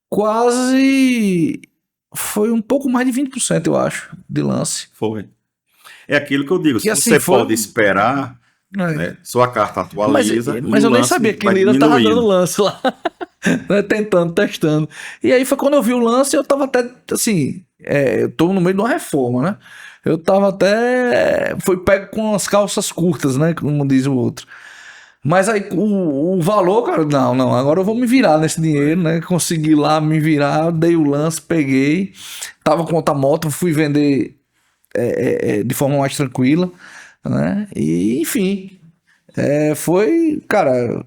quase... Foi um pouco mais de 20%, eu acho, de lance. Foi. É aquilo que eu digo, se assim, você pode esperar, né, sua carta atualiza. Mas eu nem sabia que Lira estava dando lance lá. Né, testando. E aí foi quando eu vi o lance, eu tava até, assim, eu tô no meio de uma reforma, né? Eu tava até... Foi pego com as calças curtas, né? Como diz o outro. Mas aí o valor, cara, não, agora eu vou me virar nesse dinheiro, né? Consegui lá me virar, dei o lance, peguei. Tava com outra moto, fui vender de forma mais tranquila, né? E, enfim, foi, cara...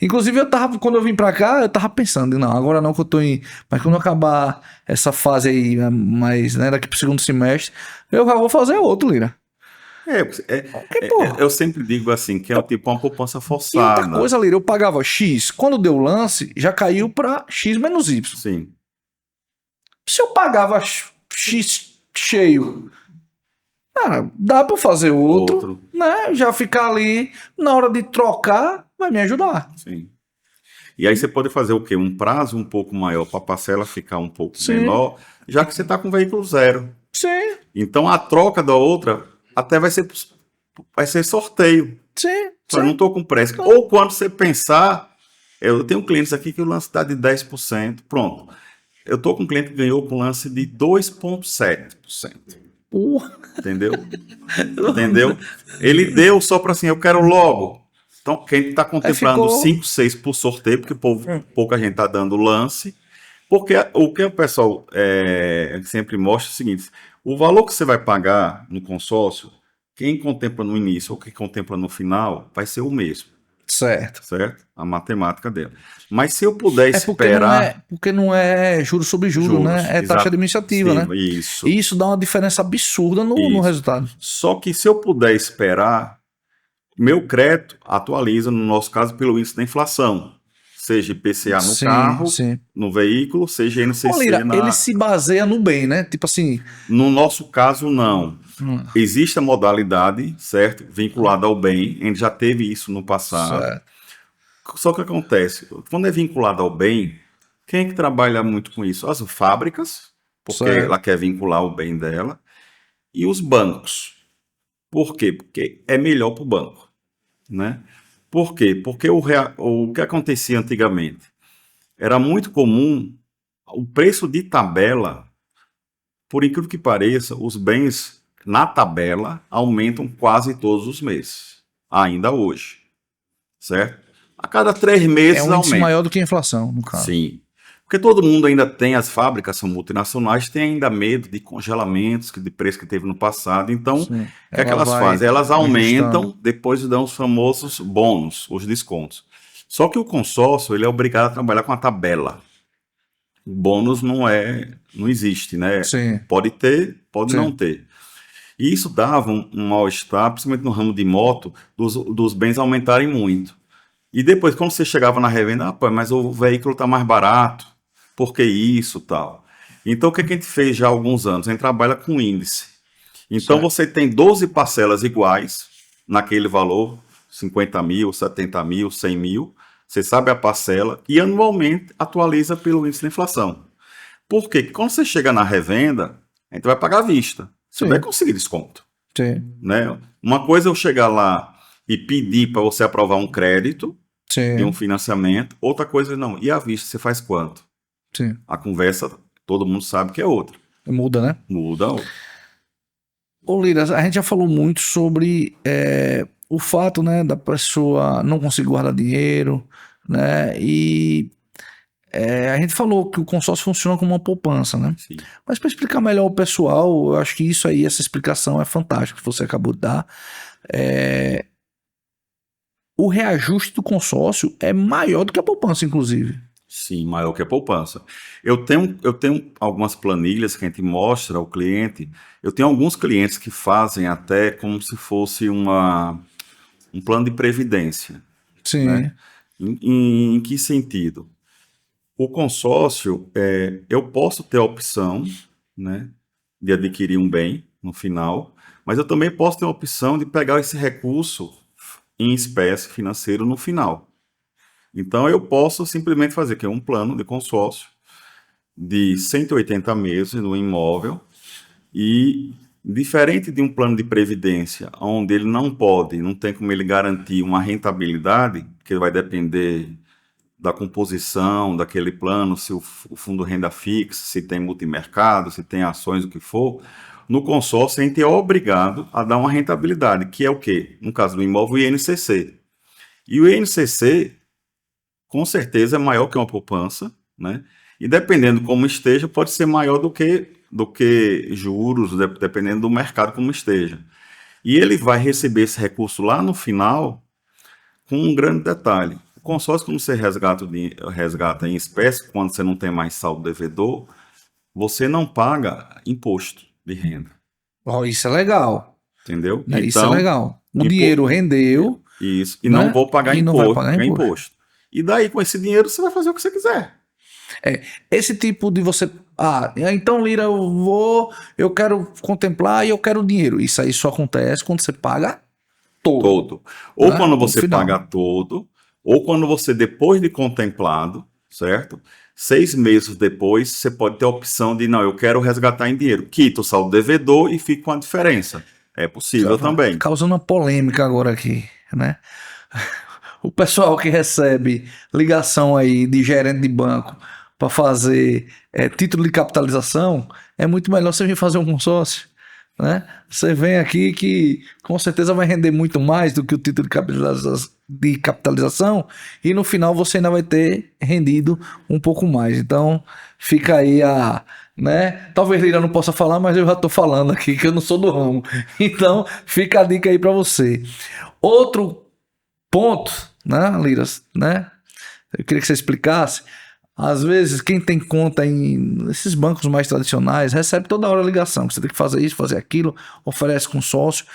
Inclusive, quando eu vim pra cá, eu tava pensando, não, agora não que eu tô em... Mas quando acabar essa fase aí, mais, né, daqui pro segundo semestre, eu já vou fazer outro, Lira. Eu sempre digo assim, que é tipo uma poupança E forçada. outra coisa, Lira, eu pagava X, quando deu o lance, já caiu pra X menos Y. Sim. Se eu pagava X cheio, cara, dá pra fazer outro, né? Já ficar ali, na hora de trocar, vai me ajudar. Sim. E aí você pode fazer o quê? Um prazo um pouco maior para a parcela ficar um pouco menor, já que você está com veículo zero. Sim. Então a troca da outra até vai ser sorteio. Sim. Eu não estou com pressa. Ou quando você pensar, eu tenho clientes aqui que o lance está de 10%. Pronto. Eu estou com um cliente que ganhou com lance de 2,7%. Entendeu? Entendeu? Ele deu só para assim, eu quero logo. Então, quem está contemplando 5, 6 por sorteio, porque pouca gente está dando lance, porque o que o pessoal sempre mostra é o seguinte, o valor que você vai pagar no consórcio, quem contempla no início ou quem contempla no final, vai ser o mesmo. Certo. A matemática dela. Mas se eu puder esperar... Porque não é juros sobre juros, né? É taxa administrativa, né? Isso. E isso dá uma diferença absurda no resultado. Só que se eu puder esperar, meu crédito atualiza, no nosso caso, pelo índice da inflação. Seja IPCA no carro, no veículo, seja INCC Lira, ele se baseia no bem, né? Tipo assim... No nosso caso, não. Existe a modalidade, certo? Vinculada ao bem. A gente já teve isso no passado. Certo. Só que acontece, quando é vinculado ao bem, quem é que trabalha muito com isso? As fábricas, porque ela quer vincular o bem dela, e os bancos. Por quê? Porque é melhor para o banco, né? Por quê? Porque o que acontecia antigamente? Era muito comum o preço de tabela, por incrível que pareça, os bens na tabela aumentam quase todos os meses, ainda hoje, certo? A cada 3 meses aumenta. É um índice maior do que a inflação, no caso. Sim. Porque todo mundo ainda tem, as fábricas são multinacionais, tem ainda medo de congelamentos de preço que teve no passado. Então, o que é que elas fazem? Elas aumentam, depois dão os famosos bônus, os descontos. Só que o consórcio, ele é obrigado a trabalhar com a tabela. O bônus não existe, né? Sim. Pode ter, pode não ter. E isso dava um mal-estar, principalmente no ramo de moto, dos bens aumentarem muito. E depois, quando você chegava na revenda, mas o veículo está mais barato, por que isso tal? Então, o que a gente fez já há alguns anos? A gente trabalha com índice. Então, você tem 12 parcelas iguais naquele valor, 50 mil, 70 mil, 100 mil. Você sabe a parcela e anualmente atualiza pelo índice da inflação. Por quê? Porque quando você chega na revenda, a gente vai pagar à vista. Você vai conseguir desconto. Né? Uma coisa é eu chegar lá e pedir para você aprovar um crédito e um financiamento. Outra coisa não. E à vista, você faz quanto? A conversa, todo mundo sabe que é outra. Muda, né? Muda. Ô Lira, a gente já falou muito sobre o fato, né, da pessoa não conseguir guardar dinheiro, né? E A gente falou que o consórcio funciona como uma poupança, né? Sim. Mas para explicar melhor ao pessoal, eu acho que isso aí, essa explicação é fantástica que você acabou de dar. O reajuste do consórcio é maior do que a poupança, inclusive. Sim, maior que a poupança. Eu tenho algumas planilhas que a gente mostra ao cliente. Eu tenho alguns clientes que fazem até como se fosse um plano de previdência. Sim. Né? Em que sentido? O consórcio, eu posso ter a opção, né, de adquirir um bem no final, mas eu também posso ter a opção de pegar esse recurso em espécie financeiro no final. Então, eu posso simplesmente fazer que é um plano de consórcio de 180 meses no imóvel e, diferente de um plano de previdência, onde ele não tem como ele garantir uma rentabilidade, que vai depender da composição daquele plano, se o fundo renda fixa, se tem multimercado, se tem ações, o que for. No consórcio, a gente é obrigado a dar uma rentabilidade, que é o quê? No caso do imóvel, o INCC. E o INCC, com certeza, é maior que uma poupança, né? E dependendo como esteja, pode ser maior do que juros, dependendo do mercado como esteja. E ele vai receber esse recurso lá no final com um grande detalhe. O consórcio, como você resgata em espécie, quando você não tem mais saldo devedor, você não paga imposto de renda. Isso é legal. Entendeu? Isso é legal. O dinheiro rendeu. Isso. E né? não vou pagar E não vai pagar imposto. E daí, com esse dinheiro, você vai fazer o que você quiser. Esse tipo de você... então, Lira, eu quero contemplar e eu quero dinheiro. Isso aí só acontece quando você paga todo. Ou quando você paga todo, ou quando você, depois de contemplado, certo? 6 meses depois, você pode ter a opção de, não, eu quero resgatar em dinheiro. Quita o saldo devedor e fica com a diferença. É possível também. Causando uma polêmica agora aqui, né? O pessoal que recebe ligação aí de gerente de banco para fazer título de capitalização, é muito melhor você vir fazer um consórcio, né? Você vem aqui que com certeza vai render muito mais do que o título de capitalização e no final você ainda vai ter rendido um pouco mais. Então fica aí né? Talvez Lira não possa falar, mas eu já estou falando aqui que eu não sou do ramo. Então fica a dica aí para você. Outro ponto, né, Lira, né? Eu queria que você explicasse. Às vezes, quem tem conta nesses bancos mais tradicionais recebe toda hora ligação, que você tem que fazer isso, fazer aquilo, oferece consórcio.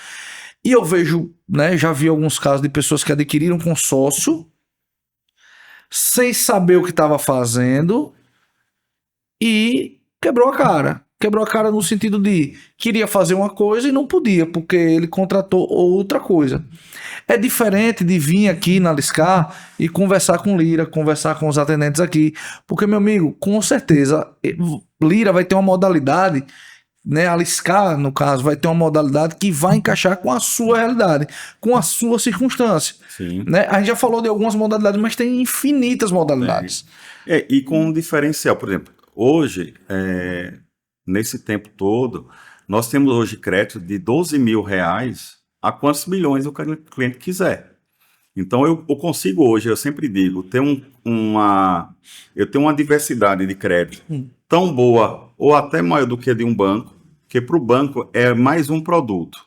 E eu vejo, né, já vi alguns casos de pessoas que adquiriram consórcio sem saber o que estava fazendo e quebrou a cara. Quebrou a cara no sentido de queria fazer uma coisa e não podia, porque ele contratou outra coisa. É diferente de vir aqui na Liscar e conversar com Lira, conversar com os atendentes aqui. Porque, meu amigo, com certeza, Lira vai ter uma modalidade, né? A Liscar, no caso, vai ter uma modalidade que vai encaixar com a sua realidade, com a sua circunstância. Sim. Né? A gente já falou de algumas modalidades, mas tem infinitas modalidades. E com um diferencial, por exemplo, hoje, nesse tempo todo, nós temos hoje crédito de R$12 mil a quantos milhões o cliente quiser. Então, eu consigo hoje, eu sempre digo, ter eu tenho uma diversidade de crédito tão boa ou até maior do que a de um banco, que para o banco é mais um produto.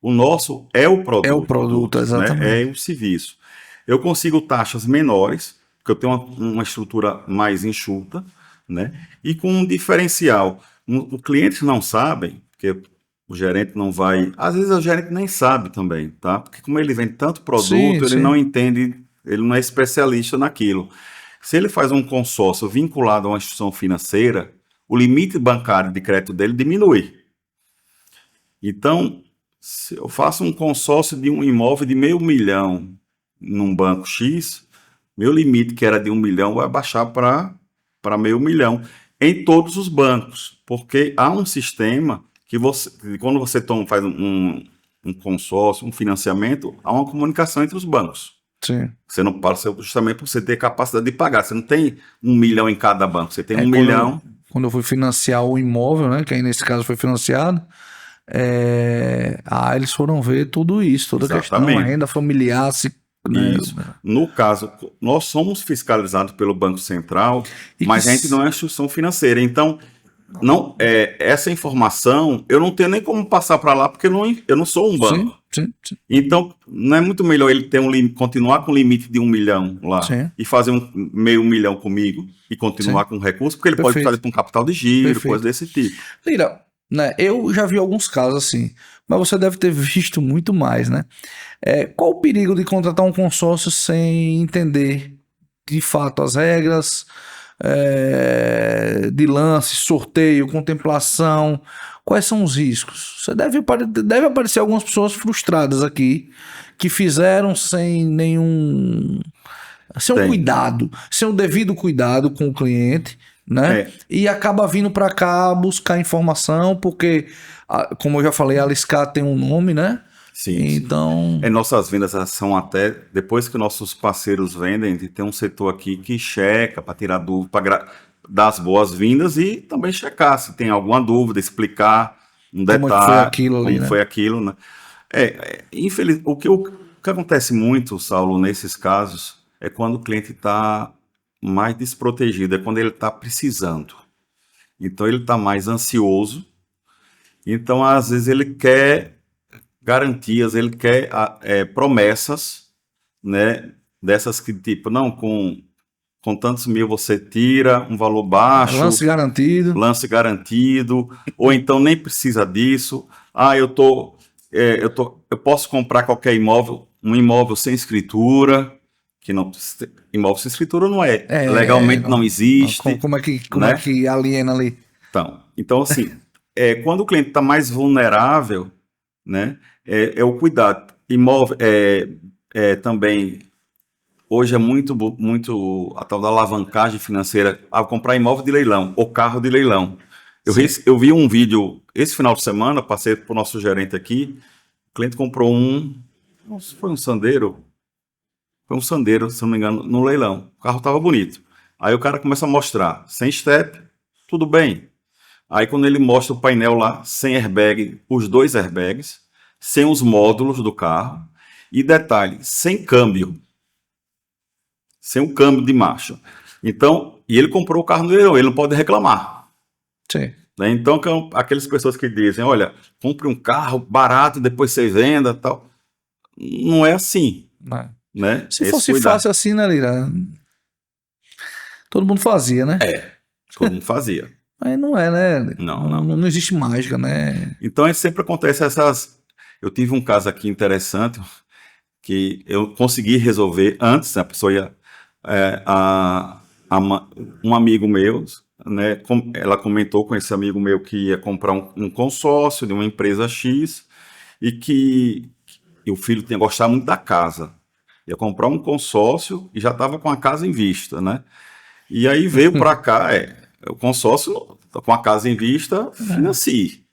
O nosso é o produto. É o produto, exatamente. Né? É o serviço. Eu consigo taxas menores, porque eu tenho uma estrutura mais enxuta, né? E com um diferencial. O cliente não sabe, porque o gerente não vai... Às vezes o gerente nem sabe também, tá? Porque como ele vende tanto produto, ele não entende, ele não é especialista naquilo. Se ele faz um consórcio vinculado a uma instituição financeira, o limite bancário de crédito dele diminui. Então, se eu faço um consórcio de um imóvel de R$500 mil num banco X, meu limite, que era de 1 milhão, vai baixar para R$500 mil em todos os bancos, porque há um sistema que quando você faz um consórcio, um financiamento, há uma comunicação entre os bancos. Sim. Você não passa justamente por você ter capacidade de pagar. Você não tem 1 milhão em cada banco, você tem 1 milhão. Quando eu fui financiar o imóvel, né, que aí nesse caso foi financiado, eles foram ver tudo isso, toda a questão, a renda familiar, se né? Isso. No caso, nós somos fiscalizados pelo Banco Central, E mas que a gente não é instituição financeira. Então, não, essa informação eu não tenho nem como passar para lá, porque eu não sou um Sim, banco. sim. Então, não é muito melhor ele ter continuar com o limite de 1 milhão lá Sim. e fazer meio milhão comigo e continuar Sim. com recurso, porque ele pode Perfeito. fazer com capital de giro, Perfeito. coisa desse tipo. Lira, né, eu já vi alguns casos assim, mas você deve ter visto muito mais, né? Qual o perigo de contratar um consórcio sem entender de fato as regras de lance, sorteio, contemplação? Quais são os riscos? Deve aparecer algumas pessoas frustradas aqui que fizeram sem nenhum. Sem um Tem. cuidado, sem o devido cuidado com o cliente, né? E acaba vindo para cá buscar informação, porque, como eu já falei, a Aliscar tem um nome, né? Sim, então. Nossas vendas são até, depois que nossos parceiros vendem, tem um setor aqui que checa para tirar dúvida, para dar as boas-vindas e também checar se tem alguma dúvida, explicar um detalhe, Como foi aquilo ali, como né? foi aquilo, né? Infeliz, o que acontece muito, Saulo, nesses casos, é quando o cliente está mais desprotegido, é quando ele está precisando. Então ele está mais ansioso, então às vezes ele quer garantias, ele quer promessas, né, dessas que tipo, não, com tantos mil você tira um valor baixo, lance garantido, ou então nem precisa disso, eu posso comprar qualquer imóvel, um imóvel sem escritura, que não, imóvel sem escritura não legalmente não existe. Como é que aliena ali? Então assim, quando o cliente está mais vulnerável, né, o cuidado. Imóvel também hoje é muito a tal da alavancagem financeira, comprar imóvel de leilão ou carro de leilão. Eu vi um vídeo esse final de semana, passei para o nosso gerente aqui, o cliente comprou foi um Sandero, se não me engano, no leilão. O carro estava bonito. Aí o cara começa a mostrar, sem step, tudo bem. Aí quando ele mostra o painel lá, sem airbag, os 2 airbags, sem os módulos do carro, e detalhe, sem câmbio. Sem um câmbio de marcha. Então, e ele comprou o carro no leilão, ele não pode reclamar. Sim. Né? Então, aquelas pessoas que dizem, olha, compre um carro barato, depois você venda, tal. Não é assim. Não. Né? Se fosse fácil assim, né, Lira? Todo mundo fazia, né? Todo mundo fazia. Mas não é, né? Não existe mágica, né? Então, sempre acontece Eu tive um caso aqui interessante que eu consegui resolver antes, a pessoa ia... um amigo meu, né, ela comentou com esse amigo meu que ia comprar um consórcio de uma empresa X e o filho tinha gostado muito da casa. Ia comprar um consórcio e já estava com a casa em vista, né? E aí veio para cá, o consórcio com a casa em vista, financia.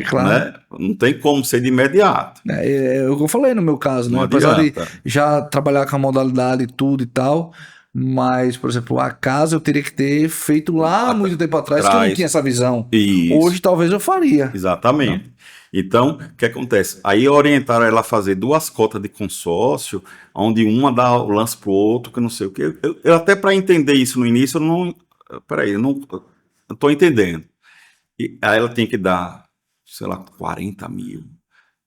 Claro. Né? Não tem como ser de imediato. É o que eu falei no meu caso, né? Não Apesar adianta. de já trabalhar com a modalidade e tudo e tal, mas, por exemplo, a casa eu teria que ter feito lá muito tempo atrás, que eu não tinha essa visão. Isso. Hoje talvez eu faria. Exatamente. Não. Então, o que acontece? Aí orientaram ela a fazer 2 cotas de consórcio, onde uma dá o lance pro outro, que não sei o quê. Eu até para entender isso no início, eu não estou entendendo. E aí ela tem que dar, sei lá, 40 mil.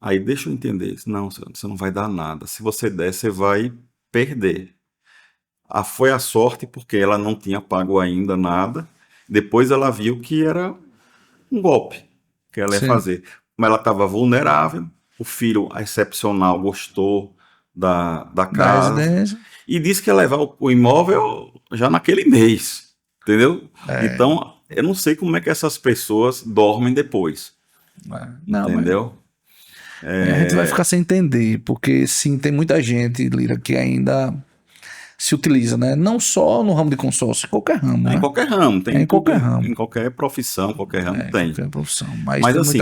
Aí deixa eu entender. Não, você não vai dar nada. Se você der, você vai perder. Foi a sorte porque ela não tinha pago ainda nada. Depois ela viu que era um golpe que ela ia fazer. Mas ela estava vulnerável. O filho excepcional gostou da casa. E disse que ia levar o imóvel já naquele mês. Entendeu? Então, eu não sei como é que essas pessoas dormem depois. Entendeu? A gente vai ficar sem entender, porque sim, tem muita gente, Lira, que ainda se utiliza, né? Não só no ramo de consórcio, em qualquer ramo. Né? Em qualquer ramo, tem. Em qualquer ramo. Em qualquer profissão, qualquer ramo tem. Qualquer profissão. Mas assim,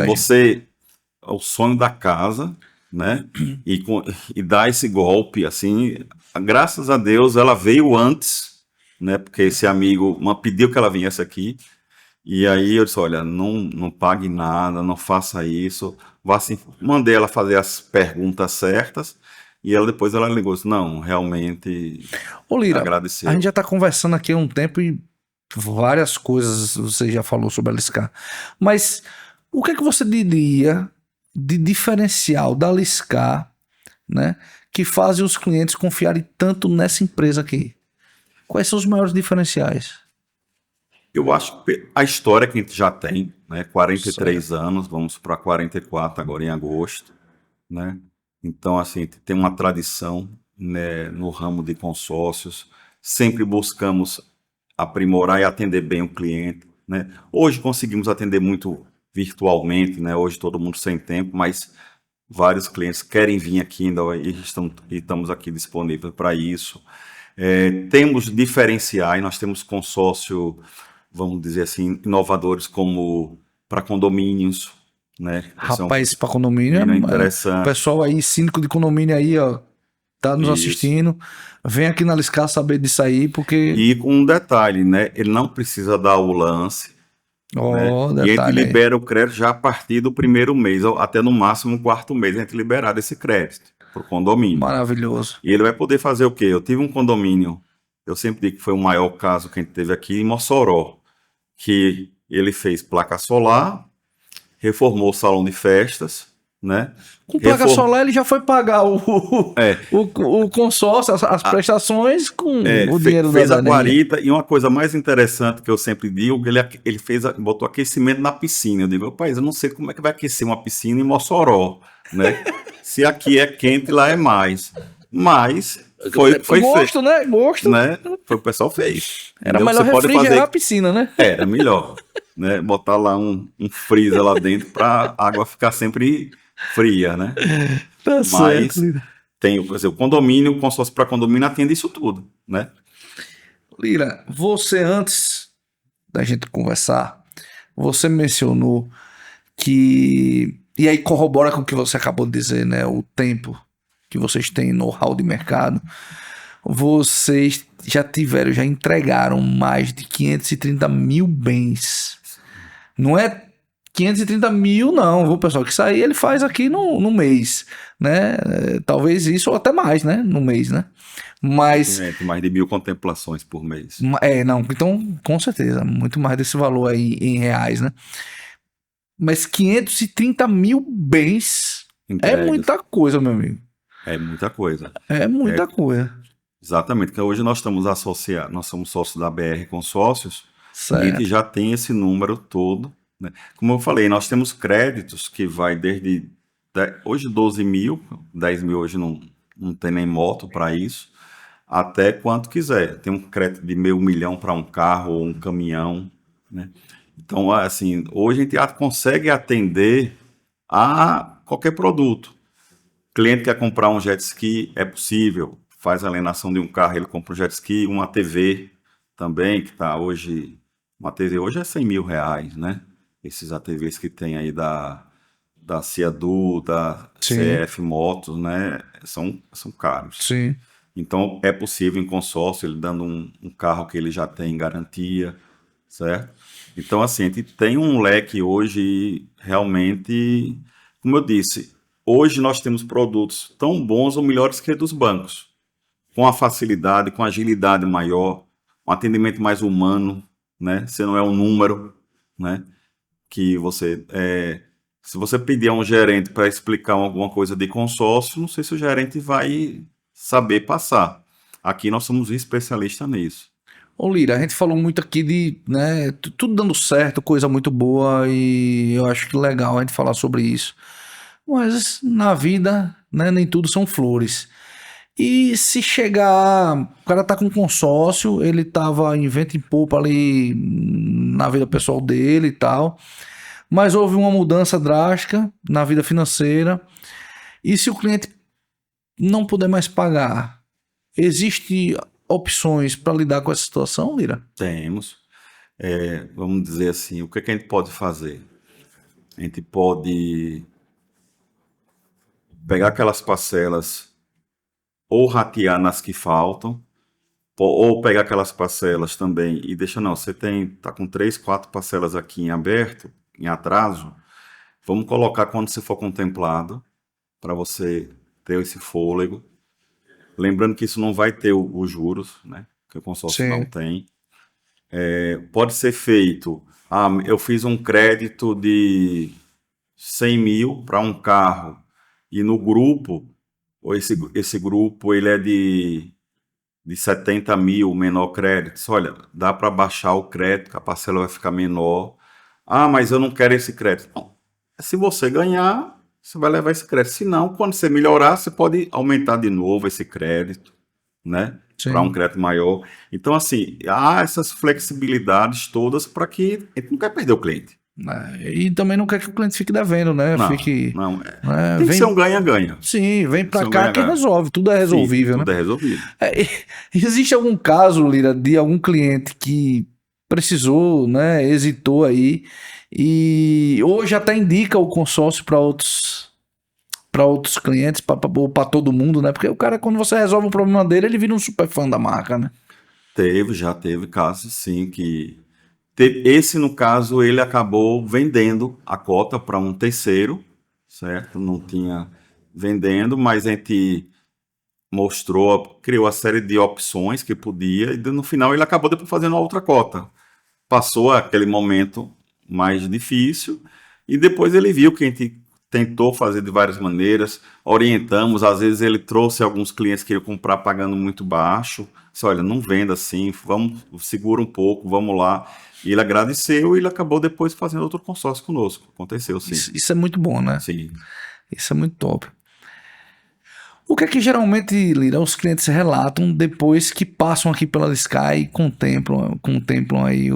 o sonho da casa, né? E dar esse golpe, assim, graças a Deus ela veio antes, né? Porque esse amigo pediu que ela viesse aqui. E aí eu disse, olha, não pague nada, não faça isso. Mandei ela fazer as perguntas certas. E ela depois ela ligou assim, não, realmente Ô Lira, agradeceu. a gente já tá conversando aqui há um tempo e várias coisas você já falou sobre a LSK. Mas o que é que você diria de diferencial da LSK, né, que fazem os clientes confiarem tanto nessa empresa aqui? Quais são os maiores diferenciais? Eu acho que a história que a gente já tem, né, 43 anos, vamos para 44 agora em agosto, né? Então, assim, tem uma tradição, né, no ramo de consórcios, sempre buscamos aprimorar e atender bem o cliente, né? Hoje conseguimos atender muito virtualmente, né? Hoje todo mundo sem tempo, mas vários clientes querem vir aqui ainda e estamos aqui disponíveis para isso. Temos diferenciais, nós temos consórcio, vamos dizer assim, inovadores como para condomínios, né? Rapaz, para condomínio, condomínio o interessante. pessoal aí, síndico de condomínio aí, ó, tá nos Isso. assistindo, vem aqui na LSK saber disso aí, porque, E com um detalhe, né? Ele não precisa dar o lance, né? ó, E a gente detalhe aí. libera o crédito já a partir do primeiro mês, ou até no máximo o quarto mês, a gente liberar esse crédito para o condomínio. Maravilhoso. E ele vai poder fazer o quê? Eu tive um condomínio, eu sempre digo que foi o maior caso que a gente teve aqui em Mossoró, que ele fez placa solar, reformou o salão de festas, né? Com placa solar ele já foi pagar o consórcio, as prestações com o dinheiro fez da a energia. guarita. E uma coisa mais interessante que eu sempre digo, ele botou aquecimento na piscina. Eu digo, rapaz, eu não sei como é que vai aquecer uma piscina em Mossoró, né? Se aqui é quente, lá é mais. Mas foi Gosto, feito, né? Gosto. né? Foi o que o pessoal fez. Era Entendeu? melhor Você pode refrigerar a fazer, piscina, né? era melhor, né? Botar lá um freezer lá dentro para a água ficar sempre fria, né? Tá Mas certo, Lira. tem, por exemplo, o condomínio, o consórcio para condomínio atende isso tudo, né? Lira, você antes da gente conversar, você mencionou que, e aí corrobora com o que você acabou de dizer, né? O tempo que vocês têm know-how de mercado. Vocês já entregaram mais de 530 mil bens. Não é 530 mil, não, viu, pessoal? Que isso aí ele faz aqui no mês, né? Talvez isso ou até mais, né? No mês, né? Mas, Tem mais de 1.000 contemplações por mês. não, então, com certeza, muito mais desse valor aí em reais, né? Mas 530 mil bens Entregas. é muita coisa, meu amigo. É muita coisa. É muita coisa. Exatamente, porque hoje nós estamos associados, nós somos sócios da BR Consórcios, e a Certo. gente já tem esse número todo, né? Como eu falei, nós temos créditos que vai desde hoje 12 mil, 10 mil hoje não tem nem moto para isso, até quanto quiser. Tem um crédito de R$500 mil para um carro ou um caminhão, né? Então, assim, hoje a gente consegue atender a qualquer produto. O cliente quer comprar um jet ski, é possível. Faz a alienação de um carro, ele compra um jet ski, uma TV também, que está hoje... Uma TV hoje é R$100 mil, né? Esses ATVs que tem aí da Ciadu, da Sim. CF Motos, né? São caros. Sim. Então, é possível em consórcio, ele dando um carro que ele já tem garantia, certo? Então, assim, a gente tem um leque hoje realmente, como eu disse, hoje nós temos produtos tão bons ou melhores que dos bancos, com a facilidade, com a agilidade maior, um atendimento mais humano, né? Você não é um número, né? Que você... se você pedir a um gerente para explicar alguma coisa de consórcio, não sei se o gerente vai saber passar. Aqui nós somos especialistas nisso. Ô Lira, a gente falou muito aqui de, né, tudo dando certo, coisa muito boa, e eu acho que legal a gente falar sobre isso. Mas na vida, né, nem tudo são flores. E se chegar, o cara tá com consórcio, ele tava em vento em popa ali na vida pessoal dele e tal, mas houve uma mudança drástica na vida financeira, e se o cliente não puder mais pagar, existe opções para lidar com essa situação, Lira? Temos. Vamos dizer assim, o que a gente pode fazer? A gente pode pegar aquelas parcelas ou ratear nas que faltam, ou pegar aquelas parcelas também e deixar, não, você tá com 3, 4 parcelas aqui em aberto, em atraso, vamos colocar quando você for contemplado, para você ter esse fôlego, lembrando que isso não vai ter os juros, né? Que o consórcio Sim. não tem. Pode ser feito, eu fiz um crédito de 100 mil para um carro, e no grupo, esse grupo ele é de 70 mil, menor crédito. Olha, dá para baixar o crédito, que a parcela vai ficar menor. Mas eu não quero esse crédito. Não. Se você ganhar, você vai levar esse crédito. Se não, quando você melhorar, você pode aumentar de novo esse crédito, né? Para um crédito maior. Então, assim, há essas flexibilidades todas para que a gente não quer perder o cliente. E também não quer que o cliente fique devendo, né? Não, tem que ser um ganha-ganha. Sim, vem pra cá que resolve. Tudo é resolvível, sim, né? Tudo é resolvível. Existe algum caso, Lira, de algum cliente que precisou, né? Hesitou aí e hoje até indica o consórcio para outros clientes, ou para todo mundo, né? Porque o cara, quando você resolve o problema dele, ele vira um super fã da marca, né? Já teve casos, sim, que... Esse, no caso, ele acabou vendendo a cota para um terceiro, certo? Não tinha vendendo, mas a gente criou a série de opções que podia, e no final ele acabou depois fazendo a outra cota. Passou aquele momento mais difícil, e depois ele viu que a gente tentou fazer de várias maneiras, orientamos, às vezes ele trouxe alguns clientes que iam comprar pagando muito baixo, disse, olha, não venda assim, segura um pouco, vamos lá. E ele agradeceu e ele acabou depois fazendo outro consórcio conosco. Aconteceu, sim. Isso é muito bom, né? Sim. Isso é muito top. O que é que geralmente, Lira, os clientes relatam depois que passam aqui pela Sky e contemplam aí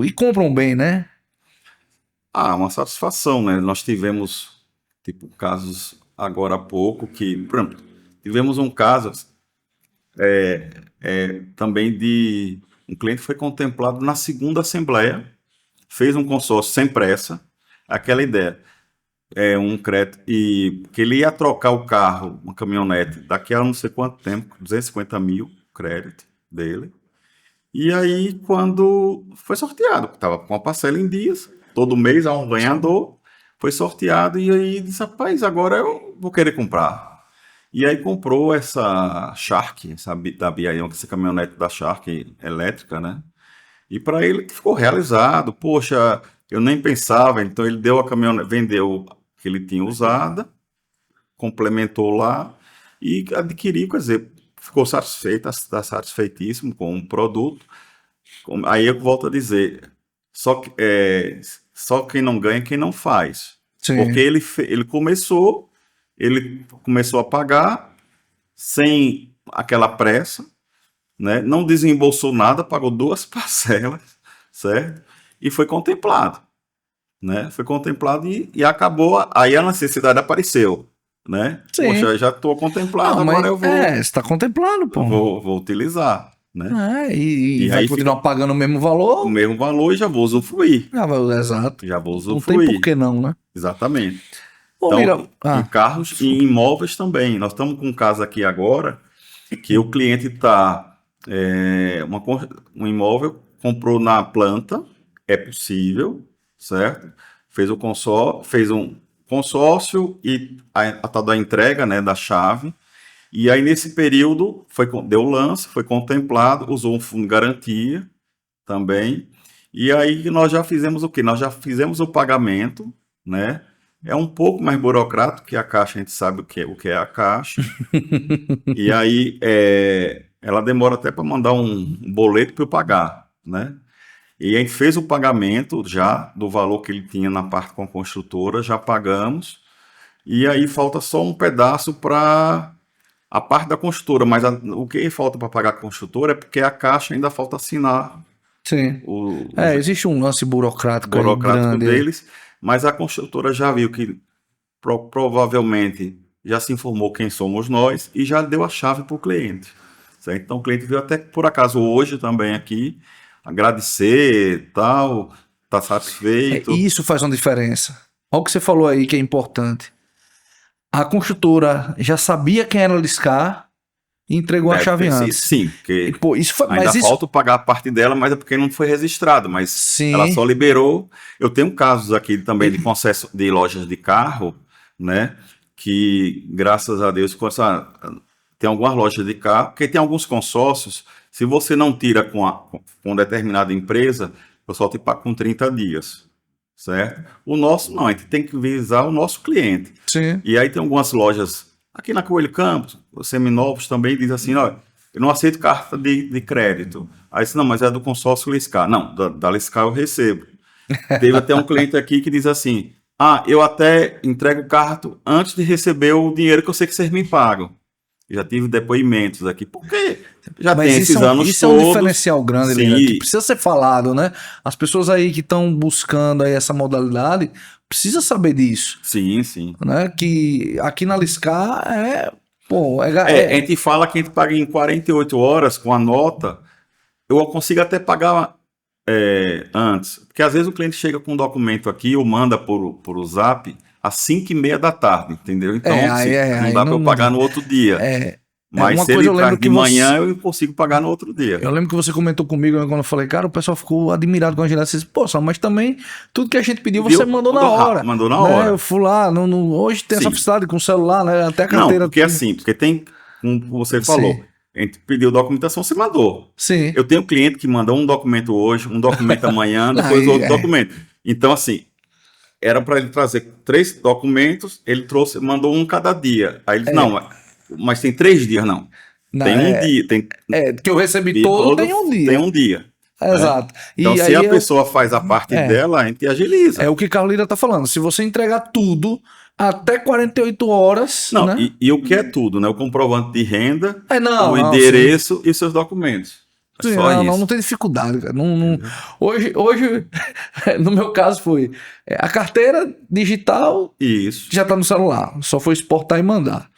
e compram bem, né? Uma satisfação, né? Nós tivemos, casos agora há pouco que, por exemplo, tivemos um caso também de um cliente que foi contemplado na segunda assembleia, fez um consórcio sem pressa, aquela ideia, um crédito, e que ele ia trocar o carro, uma caminhonete, daqui a não sei quanto tempo, 250 mil crédito dele, e aí quando foi sorteado, estava com a parcela em dias, todo mês há um ganhador, foi sorteado, e aí disse, rapaz, agora eu vou querer comprar. E aí comprou essa Shark, da BION, essa caminhonete da Shark elétrica, né? E para ele ficou realizado. Poxa, eu nem pensava. Então ele deu a caminhonete, vendeu que ele tinha usada, complementou lá e adquiriu, quer dizer, ficou satisfeito, está satisfeitíssimo com o produto. Aí eu volto a dizer, só quem não ganha é quem não faz. Sim. Porque ele começou a pagar sem aquela pressa, né? Não desembolsou nada, pagou 2 parcelas, certo? E foi contemplado, né? Foi contemplado e acabou, aí a necessidade apareceu, né? Sim. Poxa, já estou contemplado, Não, agora eu vou... você está contemplando, pô. Vou utilizar, né? E vai aí continuar pagando o mesmo valor? O mesmo valor e já vou usufruir. Exato. Já vou usufruir. Não tem por que não, né? Exatamente. Então, em carros e imóveis também. Nós estamos com um caso aqui agora que o cliente está... um imóvel, comprou na planta, é possível, certo? Fez um consórcio e a tal da entrega, né, da chave. E aí, nesse período, deu o lance, foi contemplado, usou um fundo de garantia também. E aí, nós já fizemos o quê? Nós já fizemos o pagamento, né? É um pouco mais burocrático que a Caixa, a gente sabe o que é a Caixa. E aí, ela demora até para mandar um boleto para eu pagar, né? E a gente fez o pagamento já do valor que ele tinha na parte com a construtora, já pagamos. E aí, falta só um pedaço para a parte da construtora, mas o que falta para pagar a construtora é porque a Caixa ainda falta assinar. Sim. Existe um lance burocrático grande deles, mas a construtora já viu que provavelmente já se informou quem somos nós e já deu a chave para o cliente. Certo? Então o cliente veio até por acaso hoje também aqui agradecer, tal, tá satisfeito. E isso faz uma diferença. Olha o que você falou aí que é importante. A construtora já sabia quem era a Liscar e entregou a chave antes. Sim, porque ainda falta pagar a parte dela, mas é porque não foi registrado, mas sim, ela só liberou. Eu tenho casos aqui também de concessos de lojas de carro, né, que graças a Deus tem algumas lojas de carro, porque tem alguns consórcios, se você não tira com determinada empresa, o pessoal te paga com 30 dias, certo? O nosso não, a gente tem que visar o nosso cliente. Sim. E aí tem algumas lojas, aqui na Coelho Campos, os seminovos também diz assim, olha, eu não aceito carta de crédito. Aí disse, não, mas é do consórcio Liscar. Não, da Liscar eu recebo. Teve até um cliente aqui que diz assim, eu até entrego o cartão antes de receber o dinheiro que eu sei que vocês me pagam. Já tive depoimentos aqui, porque já Mas tem esses anos isso todos. É um diferencial grande, Sim. Lira, que precisa ser falado, né? As pessoas aí que estão buscando aí essa modalidade precisam saber disso, Sim, sim. né? Que aqui na Liscar A gente fala que a gente paga em 48 horas com a nota, eu consigo até pagar antes, porque às vezes o cliente chega com um documento aqui ou manda por Zap às 5h30 da tarde, entendeu? Então não dá para eu pagar no outro dia. Mas se ele traz de manhã, eu consigo pagar no outro dia. Eu lembro que você comentou comigo, né, quando eu falei, cara, o pessoal ficou admirado com a gente. Você disse, pô, mas também tudo que a gente pediu, você mandou na hora. Mandou na né? hora. Eu fui lá, hoje tem essa facilidade com o celular, né? Até a carteira. Não, porque assim, porque tem, como você falou, Sim. a gente pediu documentação, você mandou. Sim. Eu tenho cliente que mandou um documento hoje, um documento amanhã, depois outro documento. Então, assim, era para ele trazer 3 documentos, ele mandou um cada dia. Aí ele disse, não, mas tem 3 dias, não. Tem um dia. Que eu recebi todo, tem um dia. Tem um dia. Exato. Então, e se a pessoa faz a parte dela, a gente agiliza. É o que Carlos Lira tá falando. Se você entregar tudo até 48 horas. Não, né? e o que é tudo, né? O comprovante de renda, o não, endereço e seus documentos. Sim, não tem dificuldade, cara. Hoje, no meu caso, foi a carteira digital. Isso. Já tá no celular. Só foi exportar e mandar.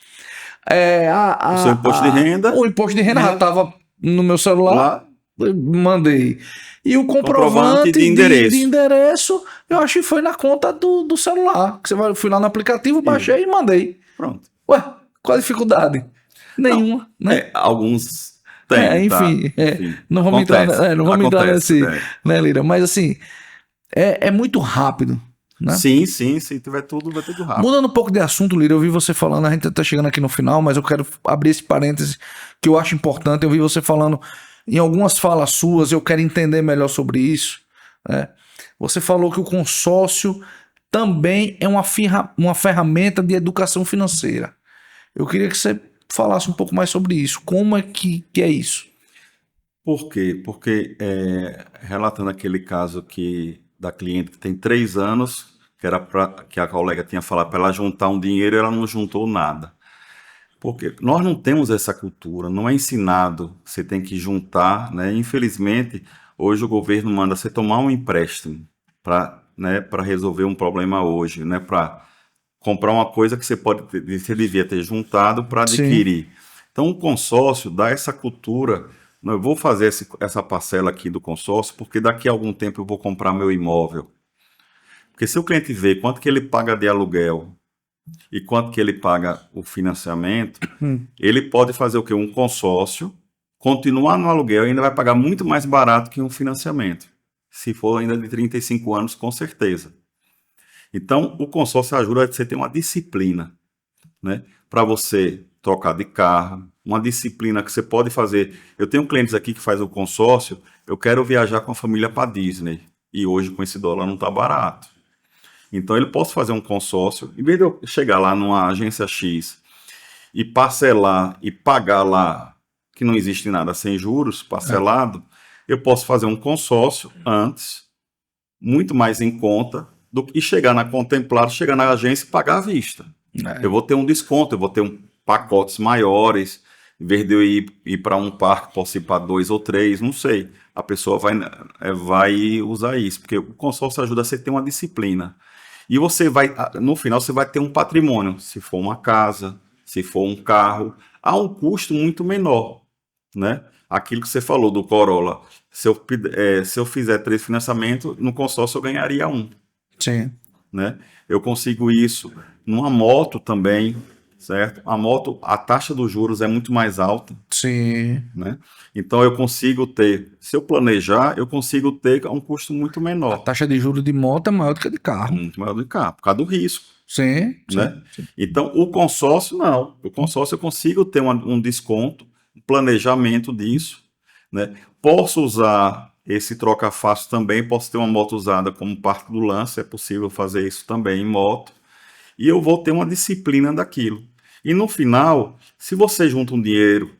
O seu imposto de renda. O imposto de renda já estava no meu celular. Mandei. E o comprovante de endereço, eu acho que foi na conta do celular. Fui lá no aplicativo, baixei e mandei. Pronto. Ué, qual a dificuldade? Nenhuma. Né? Alguns tem. Enfim. Não vamos entrar nesse, né, Lira? Mas assim, é muito rápido. Né? Sim, se tiver tudo, vai tudo rápido. Mudando um pouco de assunto, Lira, eu vi você falando, a gente tá chegando aqui no final, mas eu quero abrir esse parêntese que eu acho importante. Eu vi você falando em algumas falas suas, eu quero entender melhor sobre isso. Né? Você falou que o consórcio também é uma ferramenta de educação financeira. Eu queria que você falasse um pouco mais sobre isso. Como é que é isso? Por quê? Porque, relatando aquele caso da cliente que tem 3 anos, que a colega tinha falado para ela juntar um dinheiro e ela não juntou nada. Porque nós não temos essa cultura, não é ensinado, você tem que juntar, né? Infelizmente, hoje o governo manda você tomar um empréstimo para resolver um problema hoje, né? Para comprar uma coisa que você devia ter juntado para adquirir. Sim. Então, o consórcio dá essa cultura. Eu vou fazer essa parcela aqui do consórcio, porque daqui a algum tempo eu vou comprar meu imóvel. Porque se o cliente vê quanto que ele paga de aluguel e quanto que ele paga o financiamento, ele pode fazer o quê? Um consórcio, continuar no aluguel e ainda vai pagar muito mais barato que um financiamento. Se for ainda de 35 anos, com certeza. Então, o consórcio ajuda a você ter uma disciplina, né? Para você trocar de carro, uma disciplina que você pode fazer. Eu tenho clientes aqui que fazem o consórcio, eu quero viajar com a família para Disney, e hoje com esse dólar não está barato. Então, ele pode fazer um consórcio, em vez de eu chegar lá numa agência X e parcelar e pagar lá, que não existe nada sem juros, parcelado, eu posso fazer um consórcio antes, muito mais em conta, do que chegar na Contemplado, chegar na agência e pagar à vista. Eu vou ter um desconto, eu vou ter pacotes maiores, em vez de eu ir para um parque, posso ir para 2 ou 3, não sei. A pessoa vai usar isso, porque o consórcio ajuda você a ter uma disciplina. E você no final, você vai ter um patrimônio, se for uma casa, se for um carro, a um custo muito menor, né? Aquilo que você falou do Corolla, se eu fizer 3 financiamentos, no consórcio eu ganharia 1. Sim. Né? Eu consigo isso numa moto também. certo? A moto, a taxa dos juros é muito mais alta, Sim. né? Então eu consigo ter, se eu planejar, eu consigo ter a um custo muito A menor, taxa de juros de moto é maior do que a de carro. muito maior do que carro, por causa do risco, Sim, né? sim. Então o consórcio não, o consórcio eu consigo ter um desconto, um planejamento disso, né? Posso usar esse troca fácil também, posso ter uma moto usada como parte do lance, é possível fazer isso também em moto, e eu vou ter uma disciplina daquilo. E no final, se você junta um dinheiro,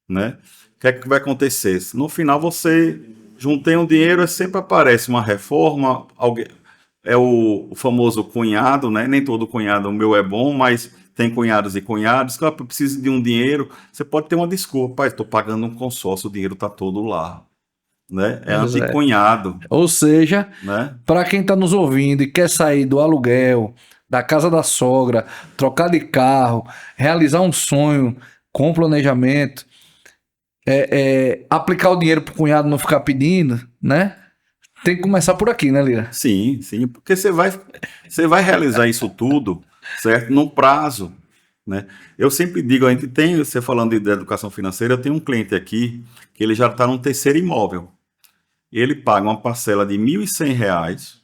né? O que é que vai acontecer? No final você juntei um dinheiro, sempre aparece uma reforma, alguém, é o famoso cunhado, né? Nem todo cunhado o meu é bom, mas tem cunhados e cunhados, que precisa de um dinheiro, você pode ter uma desculpa, pai, estou pagando um consórcio, o dinheiro está todo lá, né? É Pois é. anticunhado, Ou seja, né? para quem está nos ouvindo e quer sair do aluguel, da casa da sogra, trocar de carro, realizar um sonho com planejamento, aplicar o dinheiro para o cunhado não ficar pedindo, né? Tem que começar por aqui, né, Lira? Sim, sim, porque você vai realizar isso tudo, certo? Num prazo, né? Eu sempre digo, a gente tem, você falando de educação financeira, eu tenho um cliente aqui que ele já está no terceiro imóvel. Ele paga uma parcela de R$ 1.100,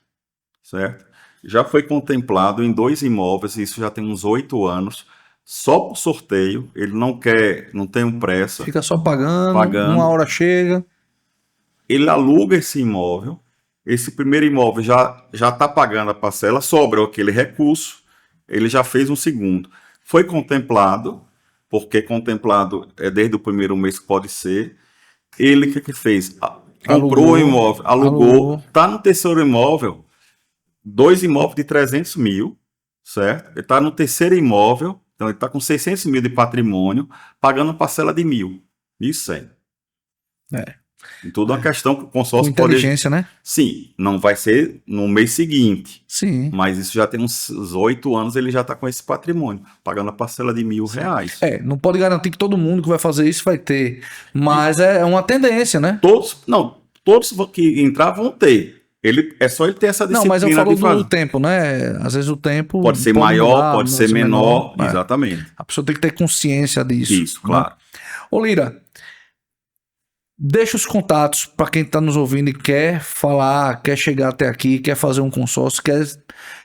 certo? Já foi contemplado em 2 imóveis, isso já tem uns 8 anos, só por sorteio, ele não quer, não tem pressa, Fica só pagando, Pagando. uma hora chega. ele aluga esse imóvel, esse primeiro imóvel já está pagando a parcela, sobra aquele recurso, ele já fez um segundo. Foi contemplado, porque contemplado é desde o primeiro mês que pode ser. Ele, o que fez? Comprou o imóvel, alugou, está no terceiro imóvel, 2 imóveis de 300 mil, certo? Ele está no terceiro imóvel, então ele está com 600 mil de patrimônio, pagando a parcela de 1.100. É. E tudo uma questão que o Com consórcio inteligência, né? Sim, não vai ser no mês seguinte, Sim. mas isso já tem uns 8 anos, ele já está com esse patrimônio, pagando a parcela de R$ 1.000. Não pode garantir que todo mundo que vai fazer isso vai ter, mas é uma tendência, né? Todos que entrar vão ter. É só ele ter essa Não, disciplina mas eu falo de fazer. do tempo, né? Às vezes o tempo Pode ser maior, mudar, pode ser menor, exatamente. A pessoa tem que ter consciência disso. Isso, né? claro. Ô Lira, deixa os contatos para quem está nos ouvindo e quer falar, quer chegar até aqui, quer fazer um consórcio, quer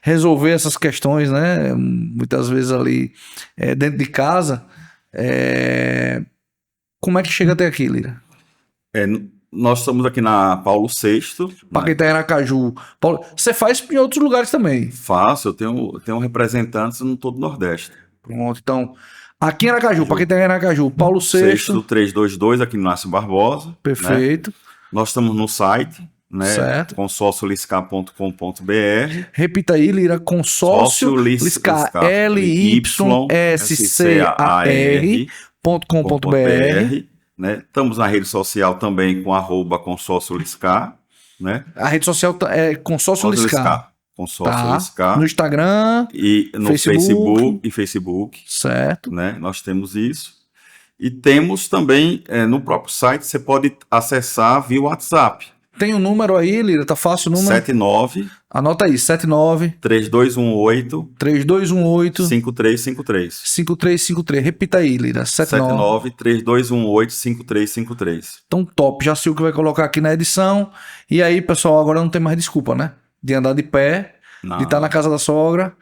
resolver essas questões, né? Muitas vezes ali dentro de casa. Como é que chega até aqui, Lira? Nós estamos aqui na Paulo VI. Para quem está em Aracaju. Você faz em outros lugares também. Faço, eu tenho representantes no todo o Nordeste. Pronto, então. Aqui em Aracaju, para quem está em Aracaju, Paulo VI. Sexto 322, aqui no Inácio Barbosa. Perfeito. Né? Nós estamos no site, né? Certo. consórcioliscar.com.br. Repita aí, Lira, consórcio Liscar, LYSCAR.com.br. Né? Estamos na rede social também com @consórcio Liscar, né? A rede social é consórcio Liscar. Consórcio Liscar. No Instagram e no Facebook, certo? Né? Nós temos isso. E temos também no próprio site, você pode acessar via WhatsApp. Tem um número aí, Lira, tá fácil o número? 79. Anota aí, 79 3218 5353. 5353. Repita aí, Lira. 79 3218 5353. Então, top. Já sei o que vai colocar aqui na edição. E aí, pessoal, agora não tem mais desculpa, né? De andar de pé, de estar na casa da sogra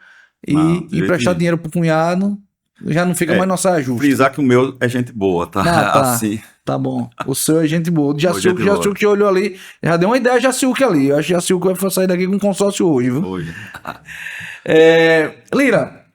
e emprestar dinheiro pro cunhado. Já não fica mais nossa ajuda. Frisar que o meu é gente boa, tá? Tá. Assim. Tá bom. O seu é gente boa. Jaciuco que olhou ali. Já deu uma ideia de Jaciuco ali. Eu acho que Jaciuco vai sair daqui com consórcio hoje, viu? Hoje. Lira,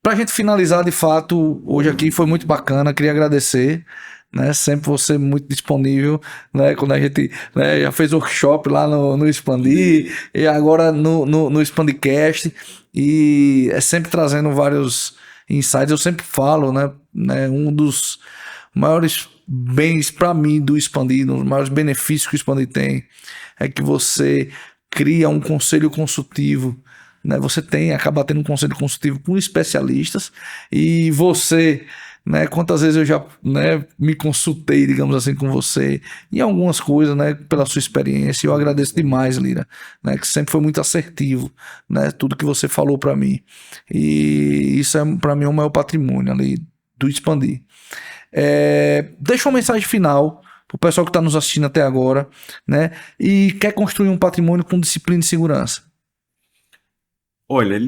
pra gente finalizar, de fato, hoje aqui foi muito bacana. Queria agradecer. Né, sempre você muito disponível, né, quando a gente já fez workshop lá no Expandir e agora no Expandicast, e sempre trazendo vários insights. Eu sempre falo, né, um dos maiores bens para mim do Expandir, um dos maiores benefícios que o Expandir tem é que você cria um conselho consultivo, né, você acaba tendo um conselho consultivo com especialistas, e você né? Quantas vezes eu já, né, me consultei, digamos assim, com você em algumas coisas, né, pela sua experiência. Eu agradeço demais, Lira, né, que sempre foi muito assertivo, né, tudo que você falou para mim. E isso é para mim o maior patrimônio ali do Expandir. Deixa uma mensagem final pro pessoal que está nos assistindo até agora, né, e quer construir um patrimônio com disciplina e segurança. Olha,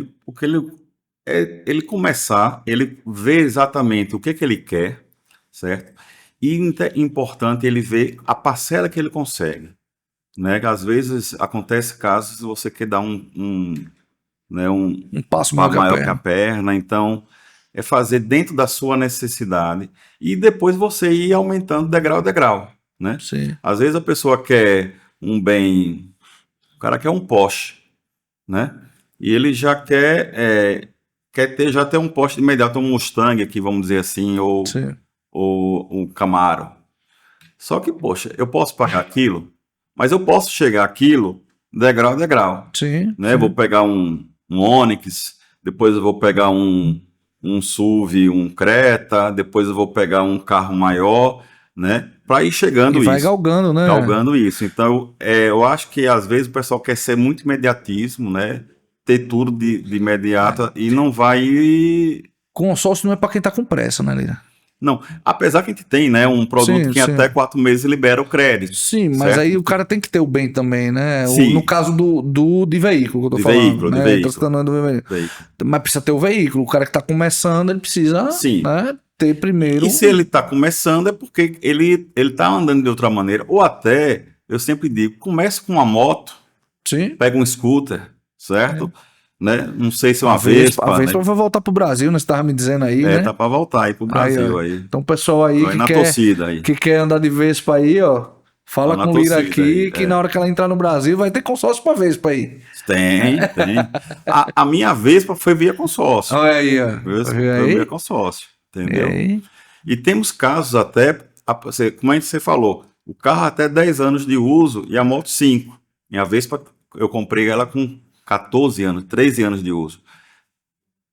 ele começar, ele ver exatamente o que ele quer, certo? E importante ele ver a parcela que ele consegue, né? Que às vezes acontece casos você quer dar um passo maior que a perna, então é fazer dentro da sua necessidade e depois você ir aumentando degrau a degrau, né? Sim. Às vezes a pessoa quer um bem, o cara quer um Porsche, né? E ele já quer ter um Porsche imediato, um Mustang aqui, vamos dizer assim, ou um Camaro. Só que, poxa, eu posso pagar aquilo, mas eu posso chegar àquilo degrau a degrau. Sim, né? sim. Vou pegar um Onix, depois eu vou pegar um SUV, um Creta, depois eu vou pegar um carro maior, né? Para ir chegando e vai galgando, né? Galgando isso. Então, eu acho que às vezes o pessoal quer ser muito imediatismo, né? Ter tudo de imediato e não vai... Consórcio não é para quem tá com pressa, né, Lira? Não, apesar que a gente tem, né, um produto que em até 4 meses libera o crédito. Sim, mas certo? aí o cara tem que ter o bem também, né? Sim. No caso de veículo que eu tô falando. De veículo. Mas precisa ter o veículo. O cara que tá começando, ele precisa, né, ter primeiro... E se ele tá começando é porque ele tá andando de outra maneira. Ou até, eu sempre digo, comece com uma moto, pega um scooter, certo? Né? Não sei se é uma Vespa. A Vespa vai voltar pro Brasil, né? Você tava me dizendo aí, né? Tá pra voltar aí pro Brasil aí. Então o pessoal aí que quer andar de Vespa aí, ó, fala com o Lira aqui, que na hora que ela entrar no Brasil vai ter consórcio pra Vespa aí. Tem. A minha Vespa foi via consórcio. Olha aí, ó. Foi via consórcio, entendeu? E temos casos até, como você falou, o carro até 10 anos de uso e a moto 5. Minha Vespa, eu comprei ela com 14 anos, 13 anos de uso.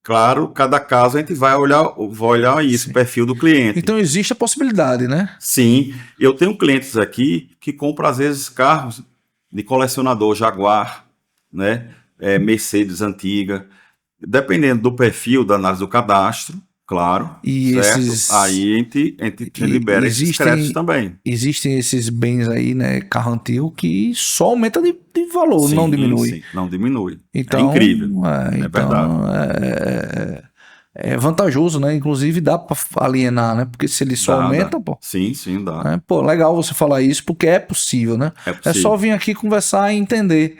Claro, cada caso a gente vai olhar isso, o perfil do cliente. Então existe a possibilidade, né? Sim. Eu tenho clientes aqui que compram, às vezes, carros de colecionador, Jaguar, né? Mercedes antiga. Dependendo do perfil da análise do cadastro, claro. E certo? Aí a gente libera esses créditos também. Existem esses bens aí, né? Carro antigo que só aumenta de valor, não diminui. Sim, não diminui. Então, é incrível. É verdade. É vantajoso, né? Inclusive dá pra alienar, né? Porque se ele só aumenta, pô. Sim, dá. Pô, legal você falar isso, porque é possível, né? É só vir aqui conversar e entender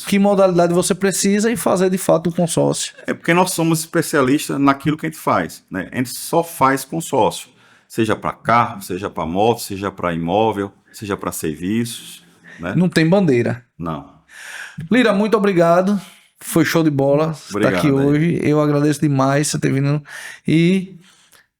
que modalidade você precisa e fazer de fato um consórcio. É porque nós somos especialistas naquilo que a gente faz, né? A gente só faz consórcio. Seja para carro, seja para moto, seja para imóvel, seja para serviços, né? Não tem bandeira. Não. Lira, muito obrigado. Foi show de bola estar aqui hoje. Eu agradeço demais você ter vindo. E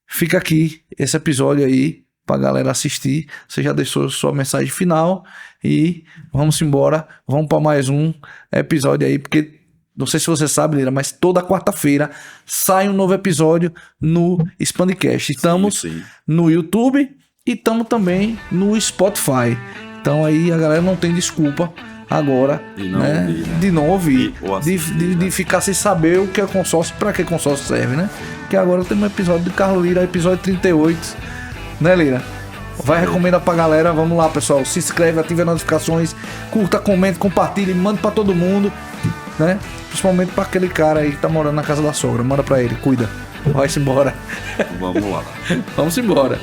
fica aqui esse episódio aí pra galera assistir. Você já deixou sua mensagem final. E vamos embora. Vamos para mais um episódio aí. Porque não sei se você sabe, Lira, mas toda quarta-feira sai um novo episódio no Expandicast. Estamos no YouTube e estamos também no Spotify. Então aí a galera não tem desculpa agora, de não ouvir, de ficar sem saber o que é consórcio, para que consórcio serve, né? Que agora tem um episódio do Carlos Lira, episódio 38, né, Lira? Vai recomendar pra galera, vamos lá, pessoal, se inscreve, ative as notificações, curta, comente, compartilhe, manda pra todo mundo, né? Principalmente pra aquele cara aí que tá morando na casa da sogra, manda pra ele, cuida, vai-se embora. Vamos lá. Vamos embora.